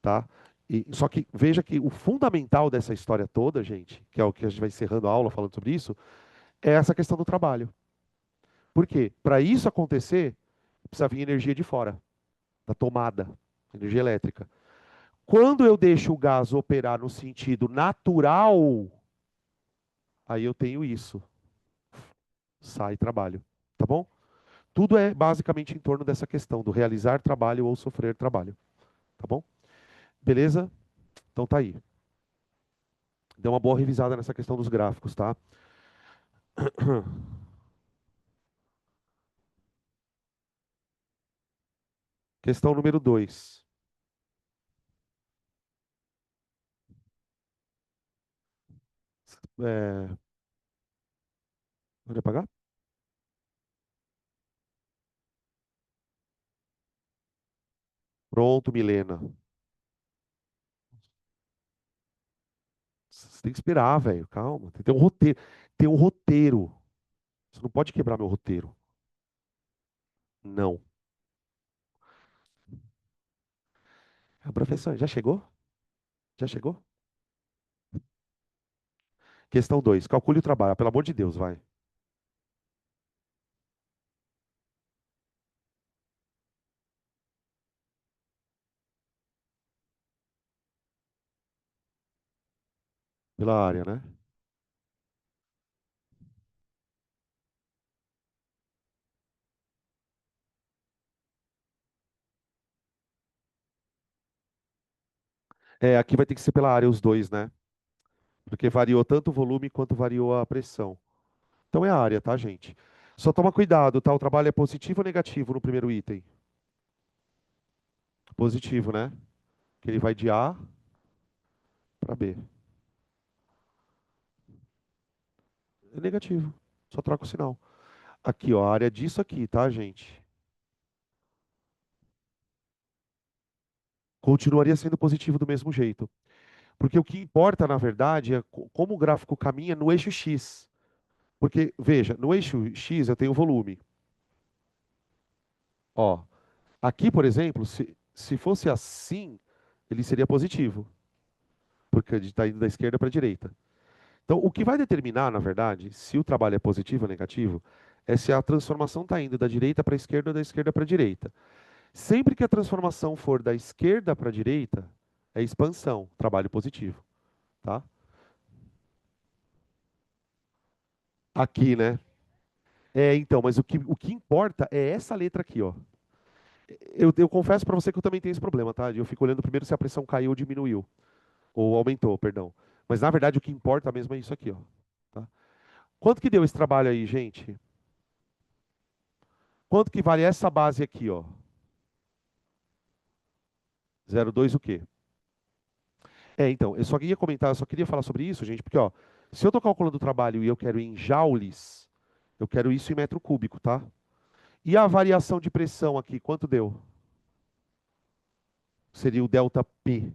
A: tá? Só que veja que o fundamental dessa história toda, gente, que é o que a gente vai encerrando a aula falando sobre isso, é essa questão do trabalho. Por quê? Para isso acontecer, precisa vir energia de fora, da tomada, energia elétrica. Quando eu deixo o gás operar no sentido natural, aí eu tenho isso. Sai trabalho, tá bom? Tudo é basicamente em torno dessa questão do realizar trabalho ou sofrer trabalho, tá bom? Beleza? Então tá aí. Dê uma boa revisada nessa questão dos gráficos, tá? Questão número 2. É... Pode apagar? Pronto, Milena. Você tem que esperar, velho. Calma. Tem um roteiro. Tem um roteiro. Você não pode quebrar meu roteiro. Não. Ah, professor, já chegou? Já chegou? Questão 2. Calcule o trabalho. Ah, pelo amor de Deus, vai. Pela área, né? É, aqui vai ter que ser pela área os dois, né? Porque variou tanto o volume quanto variou a pressão. Então é a área, tá, gente? Só toma cuidado, tá? O trabalho é positivo ou negativo no primeiro item? Positivo, né? Que ele vai de A para B. É negativo. Só troca o sinal. Aqui, ó, a área disso aqui, tá, gente? Continuaria sendo positivo do mesmo jeito. Porque o que importa, na verdade, é como o gráfico caminha no eixo X. Porque, veja, no eixo X eu tenho volume. Ó, aqui, por exemplo, se fosse assim, ele seria positivo. Porque ele está indo da esquerda para a direita. Então, o que vai determinar, na verdade, se o trabalho é positivo ou negativo, é se a transformação está indo da direita para a esquerda ou da esquerda para a direita. Sempre que a transformação for da esquerda para a direita, é expansão, trabalho positivo, tá? Aqui, né? É, então, mas o que importa é essa letra aqui, ó. Eu confesso para você que eu também tenho esse problema, tá? Eu fico olhando primeiro se a pressão caiu ou diminuiu, ou aumentou, perdão. Mas na verdade o que importa mesmo é isso aqui, ó. Tá? Quanto que deu esse trabalho aí, gente? Quanto que vale essa base aqui, ó? 0,2 o quê? É, então, eu só queria comentar, eu só queria falar sobre isso, gente, porque, ó, se eu estou calculando o trabalho e eu quero em joules, eu quero isso em metro cúbico, tá? E a variação de pressão aqui, quanto deu? Seria o delta P.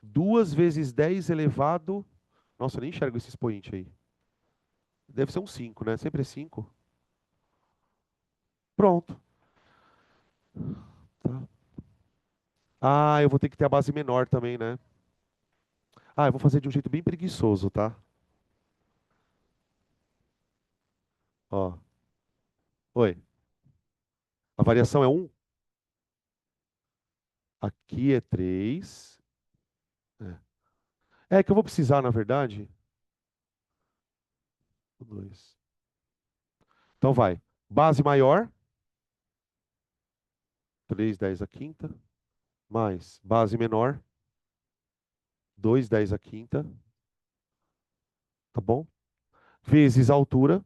A: 2 vezes 10 elevado. Nossa, eu nem enxergo esse expoente aí. Deve ser um 5, né? Sempre é 5. Pronto. Tá. Ah, eu vou ter que ter a base menor também, né? Ah, eu vou fazer de um jeito bem preguiçoso, tá? Ó. Oi. A variação é 1. Aqui é 3. É que eu vou precisar, na verdade. 2. Então vai. Base maior, 3 10 a quinta, mais base menor, 2 10 a quinta, tá bom? Vezes a altura,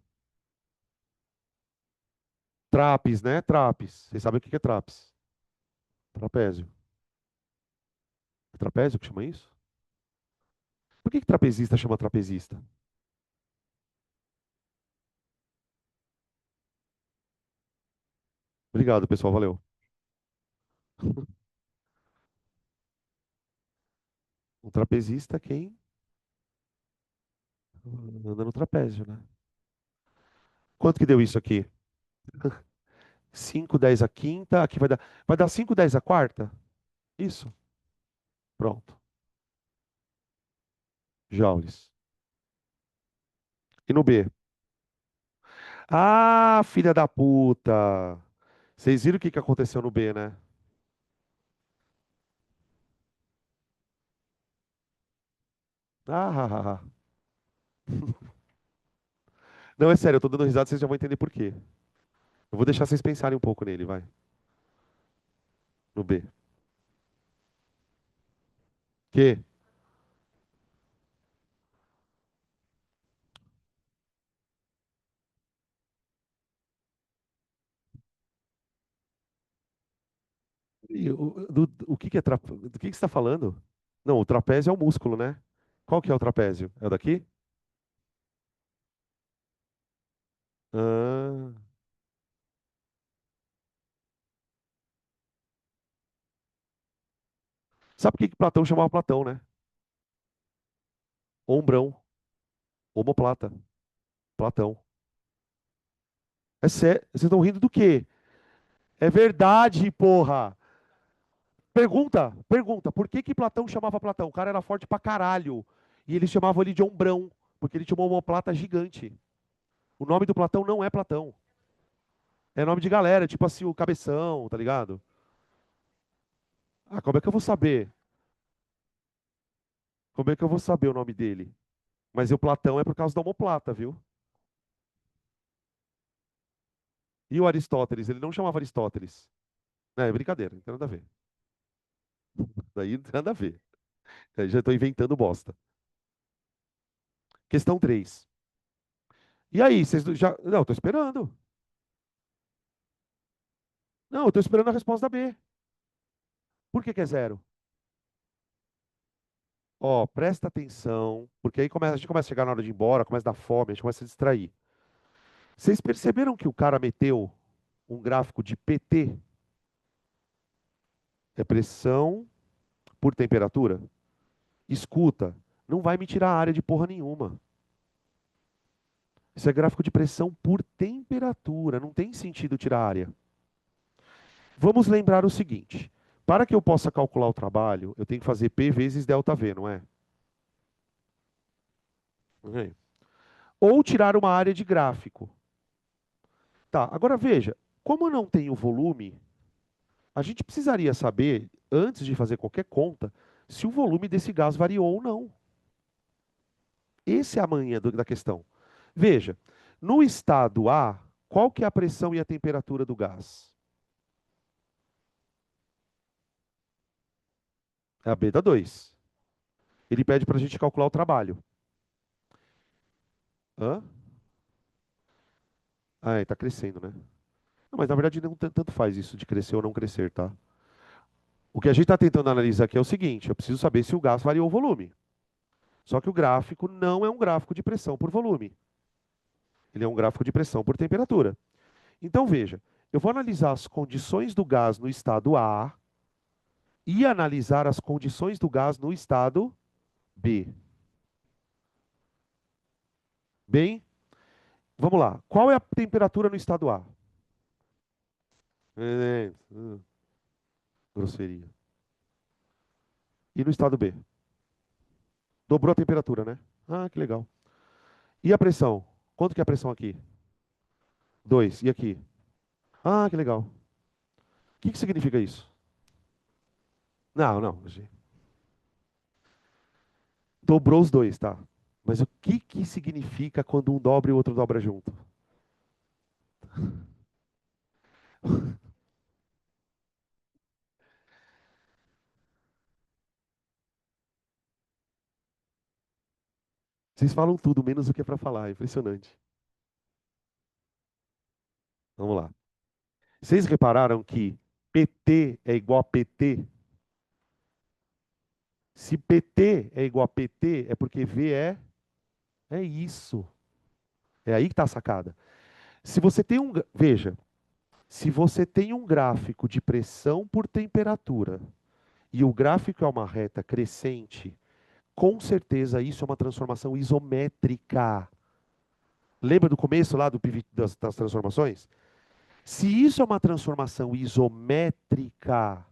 A: trapez, né? Trapez. Vocês sabem o que é trapez? Trapézio. É trapézio que chama isso? Por que trapezista chama trapezista? Obrigado, pessoal. Valeu. Um trapezista é quem anda no trapézio, né? Quanto que deu isso aqui? 5 10 a quinta. Aqui vai dar 5 10 a quarta? Isso. Pronto. Joules. E no B? Ah, filha da puta. Vocês viram o que que aconteceu no B, né? Ah, ah, ah, ah. Não, é sério, eu tô dando risada, vocês já vão entender por quê. Eu vou deixar vocês pensarem um pouco nele, vai. No B. Que? O que que é do que você está falando? Não, o trapézio é o músculo, né? Qual que é o trapézio? É o daqui? Ah. Sabe por que que Platão chamava Platão, né? Ombrão, omoplata, Platão. É sério, vocês estão rindo do quê? É verdade, porra. Pergunta, por que que Platão chamava Platão? O cara era forte pra caralho. E eles chamavam ele de Ombrão, porque ele tinha uma omoplata gigante. O nome do Platão não é Platão. É nome de galera, tipo assim, o Cabeção, tá ligado? Ah, como é que eu vou saber? Como é que eu vou saber o nome dele? Mas o Platão é por causa da omoplata, viu? E o Aristóteles, ele não chamava Aristóteles. É brincadeira, não tem nada a ver. Daí não tem nada a ver. Aí já estou inventando bosta. Questão 3. E aí, vocês já. Não, tô esperando. Não, eu tô esperando a resposta da B. Por que que é zero? Ó, presta atenção, porque aí a gente começa a chegar na hora de ir embora, começa a dar fome, a gente começa a se distrair. Vocês perceberam que o cara meteu um gráfico de PT, é pressão por temperatura? Escuta, não vai me tirar a área de porra nenhuma. Isso é gráfico de pressão por temperatura, não tem sentido tirar a área. Vamos lembrar o seguinte: para que eu possa calcular o trabalho, eu tenho que fazer P vezes ΔV, não é? Ok. Ou tirar uma área de gráfico. Tá, agora veja, como eu não tenho volume, a gente precisaria saber, antes de fazer qualquer conta, se o volume desse gás variou ou não. Esse é a manha da questão. Veja, no estado A, qual que é a pressão e a temperatura do gás? É a B da 2. Ele pede para a gente calcular o trabalho. Hã? Ah, está crescendo, né? Não, mas na verdade não tanto faz isso de crescer ou não crescer, tá? O que a gente está tentando analisar aqui é o seguinte: eu preciso saber se o gás variou o volume. Só que o gráfico não é um gráfico de pressão por volume. Ele é um gráfico de pressão por temperatura. Então veja, eu vou analisar as condições do gás no estado A e analisar as condições do gás no estado B. Bem, vamos lá. Qual é a temperatura no estado A? Grosseria. E no estado B? Dobrou a temperatura, né? Ah, que legal. E a pressão? Quanto que é a pressão aqui? 2. E aqui? Ah, que legal. O que significa isso? Não, não. Dobrou os dois, tá? Mas o que que significa quando um dobra e o outro dobra junto? Vocês falam tudo, menos o que é para falar. É impressionante. Vamos lá. Vocês repararam que PT é igual a PT? Se PT é igual a PT, é porque V é isso. É aí que está a sacada. Se você tem um, veja, se você tem um gráfico de pressão por temperatura e o gráfico é uma reta crescente, com certeza isso é uma transformação isométrica. Lembra do começo lá das transformações? Se isso é uma transformação isométrica,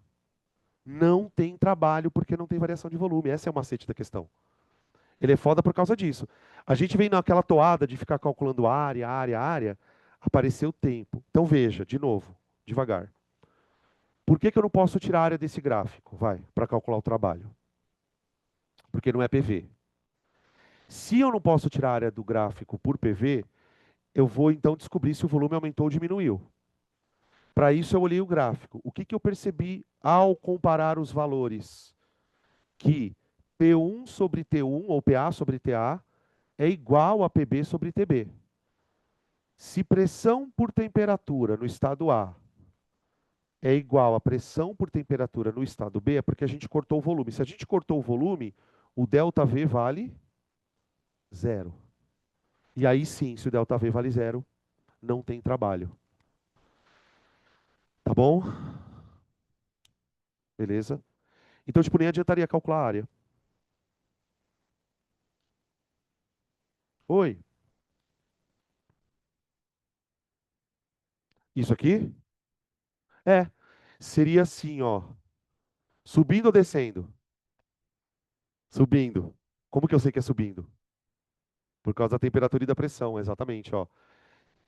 A: não tem trabalho porque não tem variação de volume. Essa é o macete da questão. Ele é foda por causa disso. A gente vem naquela toada de ficar calculando área, apareceu o tempo. Então veja, de novo, devagar. Por que que eu não posso tirar a área desse gráfico? Vai, para calcular o trabalho. Porque não é PV. Se eu não posso tirar a área do gráfico por PV, eu vou então descobrir se o volume aumentou ou diminuiu. Para isso eu olhei o gráfico. O que que eu percebi ao comparar os valores? Que P1 sobre T1, ou PA sobre TA, é igual a PB sobre TB. Se pressão por temperatura no estado A é igual a pressão por temperatura no estado B, é porque a gente cortou o volume. Se a gente cortou o volume, o ΔV vale zero. E aí sim, se o ΔV vale zero, não tem trabalho. Tá bom? Beleza? Então, tipo, nem adiantaria calcular a área. Oi, isso aqui? É. Seria assim, ó. Subindo ou descendo? Subindo. Como que eu sei que é subindo? Por causa da temperatura e da pressão, exatamente, ó.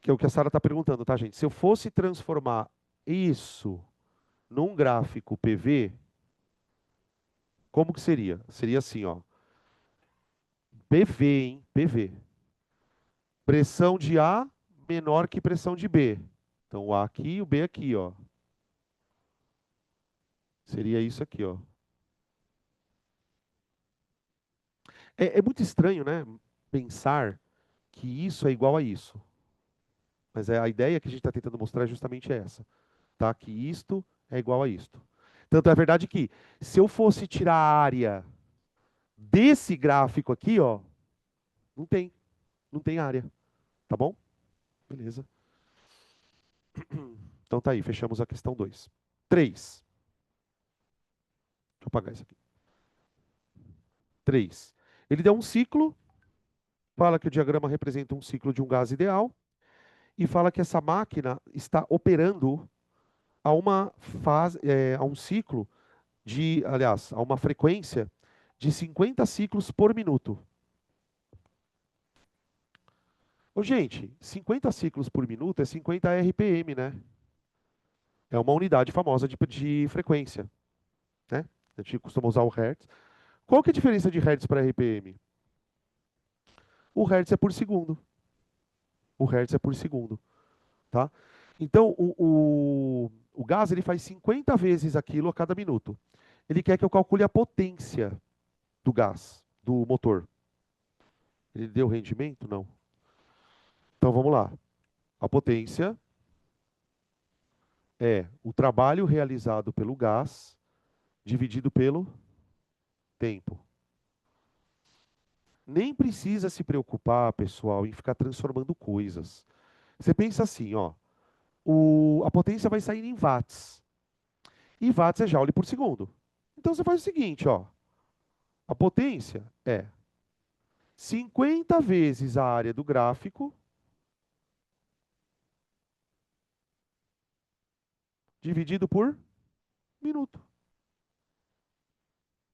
A: Que é o que a Sara está perguntando, tá, gente? Se eu fosse transformar isso num gráfico PV, como que seria? Seria assim, ó. PV, hein? PV. Pressão de A menor que pressão de B. Então o A aqui e o B aqui, ó. Seria isso aqui, ó. É muito estranho, né? Pensar que isso é igual a isso. Mas a ideia que a gente está tentando mostrar é justamente essa, tá? Que isto é igual a isto. Tanto é verdade que se eu fosse tirar a área desse gráfico aqui, ó, não tem, não tem área, tá bom? Beleza. Então tá aí, fechamos a questão 2. 3. Deixa eu apagar isso aqui. 3. Ele deu um ciclo, fala que o diagrama representa um ciclo de um gás ideal e fala que essa máquina está operando a uma fase, a um ciclo de, aliás, a uma frequência de 50 ciclos por minuto. Ô, gente, 50 ciclos por minuto é 50 RPM, né? É uma unidade famosa de frequência, né? A gente costuma usar o Hertz. Qual que é a diferença de Hertz para RPM? O Hertz é por segundo. O Hertz é por segundo, tá? Então, o gás ele faz 50 vezes aquilo a cada minuto. Ele quer que eu calcule a potência do gás, do motor. Ele deu rendimento? Não. Então, vamos lá. A potência é o trabalho realizado pelo gás dividido pelo tempo. Nem precisa se preocupar, pessoal, em ficar transformando coisas. Você pensa assim, ó, a potência vai sair em watts. E watts é joule por segundo. Então você faz o seguinte, ó, a potência é 50 vezes a área do gráfico dividido por minuto.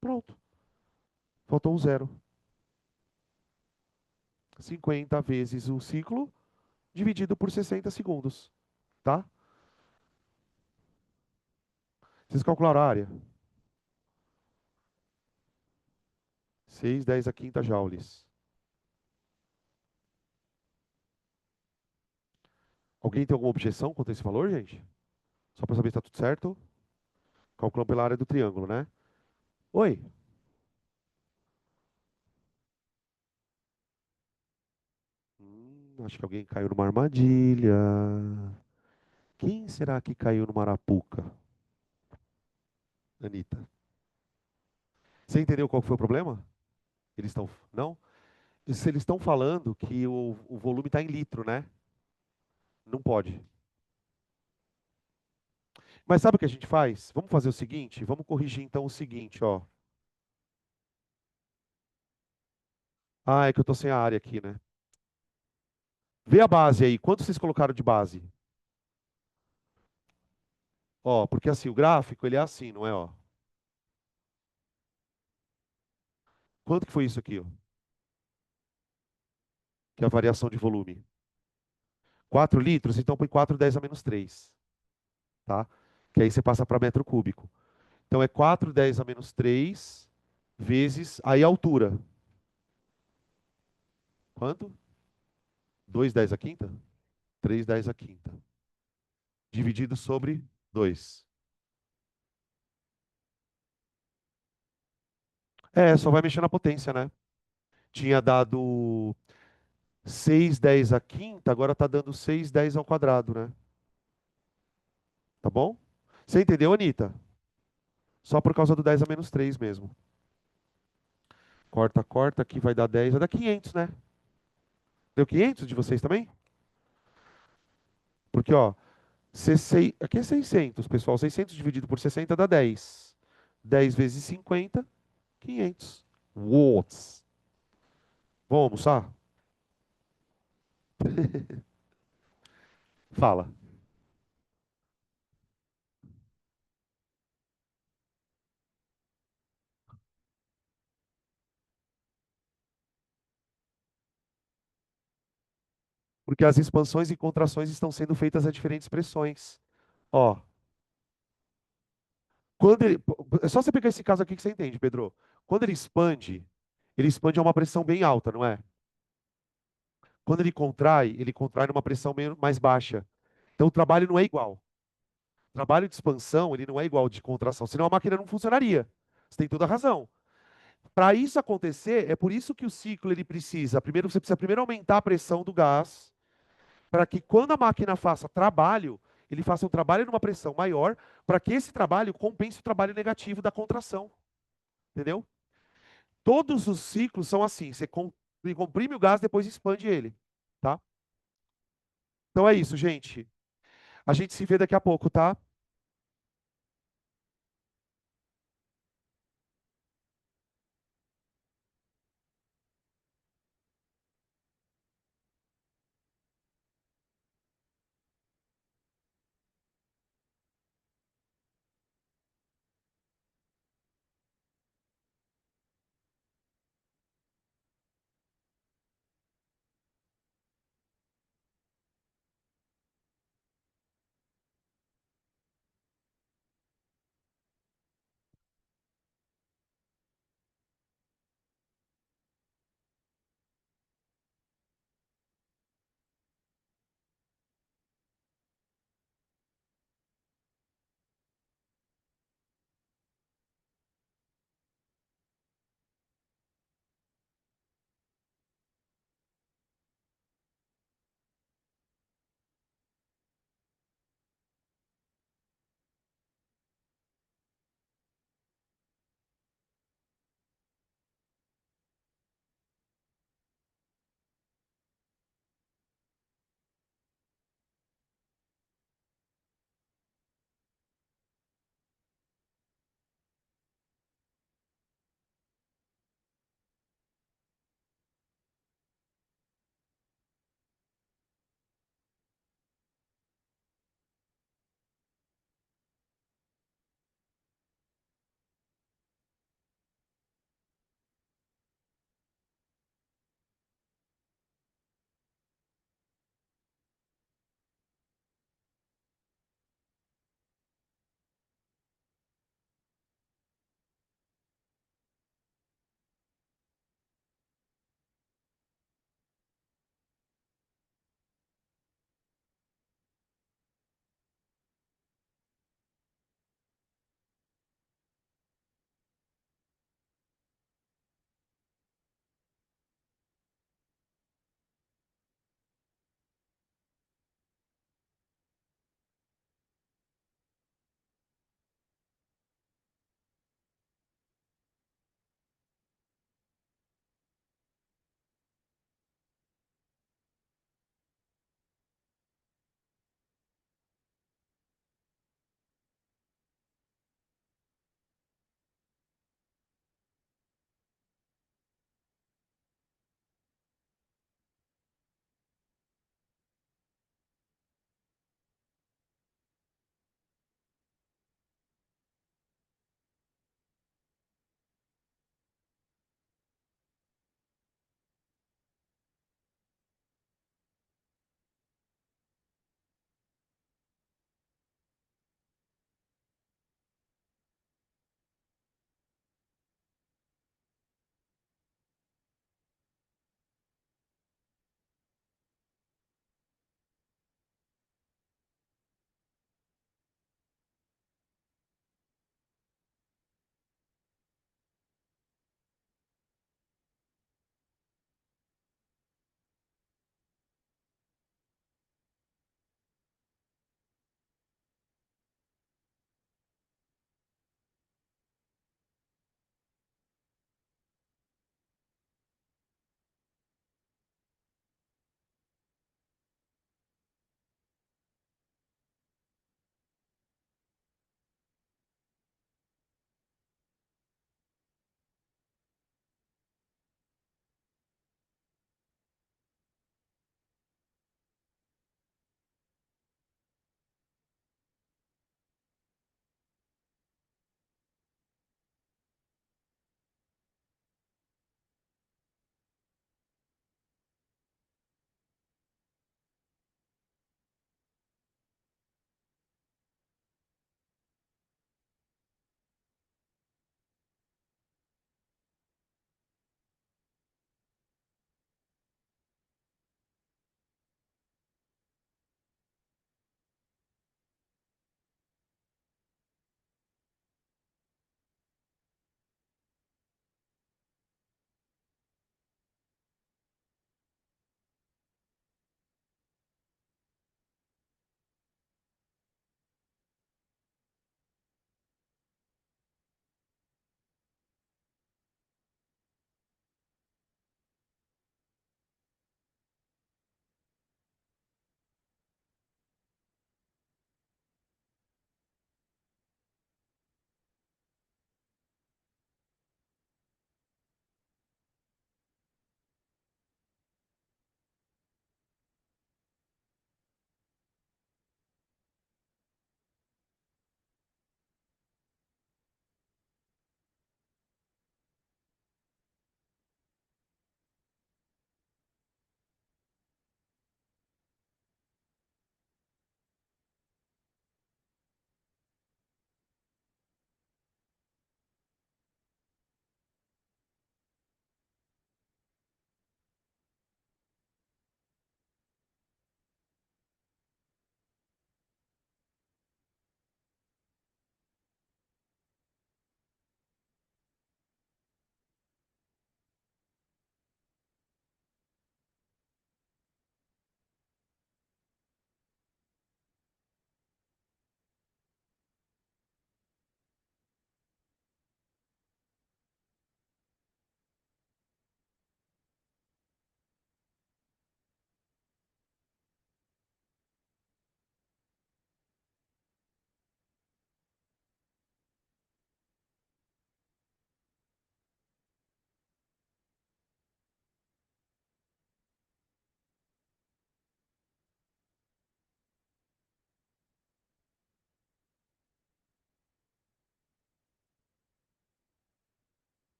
A: Pronto. Faltou um zero. 50 vezes o ciclo dividido por 60 segundos, tá? Vocês calcularam a área? 6, 10 a quinta joules. Alguém tem alguma objeção quanto a esse valor, gente? Só para saber se está tudo certo. Calculando pela área do triângulo, né? Oi. Acho que alguém caiu numa armadilha. Quem será que caiu numa arapuca? Anitta. Você entendeu qual foi o problema? Eles estão. Não? Se eles estão falando que o volume está em litro, né? Não pode. Mas sabe o que a gente faz? Vamos fazer o seguinte? Vamos corrigir então o seguinte, ó. Ah, é que eu tô sem a área aqui, né? Vê a base aí. Quanto vocês colocaram de base? Ó, porque assim, o gráfico, ele é assim, não é, ó? Quanto que foi isso aqui, ó? Que é a variação de volume. 4 litros, então põe 4 10 a menos 3, tá? Que aí você passa para metro cúbico. Então é 4 10 a menos 3 vezes aí a altura. Quanto? 2 10 a quinta? 3 10 a quinta. Dividido sobre 2. É, só vai mexer na potência, né? Tinha dado 6 10 a quinta, agora está dando 6 10 ao quadrado, né? Tá bom? Você entendeu, Anitta? Só por causa do 10 a menos 3 mesmo. Corta, corta, aqui vai dar 10, vai dar 500, né? Deu 500 de vocês também? Porque, ó, aqui é 600, pessoal. 600 dividido por 60 dá 10. 10 vezes 50, 500 watts. Vamos almoçar? Fala. Porque as expansões e contrações estão sendo feitas a diferentes pressões. Ó, quando ele, é só você pegar esse caso aqui que você entende, Pedro. Quando ele expande a uma pressão bem alta, não é? Quando ele contrai numa pressão mais baixa. Então o trabalho não é igual. O trabalho de expansão, ele não é igual de contração, senão a máquina não funcionaria. Você tem toda a razão. Para isso acontecer, é por isso que o ciclo ele precisa, primeiro você precisa primeiro aumentar a pressão do gás, para que quando a máquina faça trabalho, ele faça um trabalho numa pressão maior, para que esse trabalho compense o trabalho negativo da contração. Entendeu? Todos os ciclos são assim, você comprime o gás, depois expande ele, tá? Então é isso, gente. A gente se vê daqui a pouco, tá?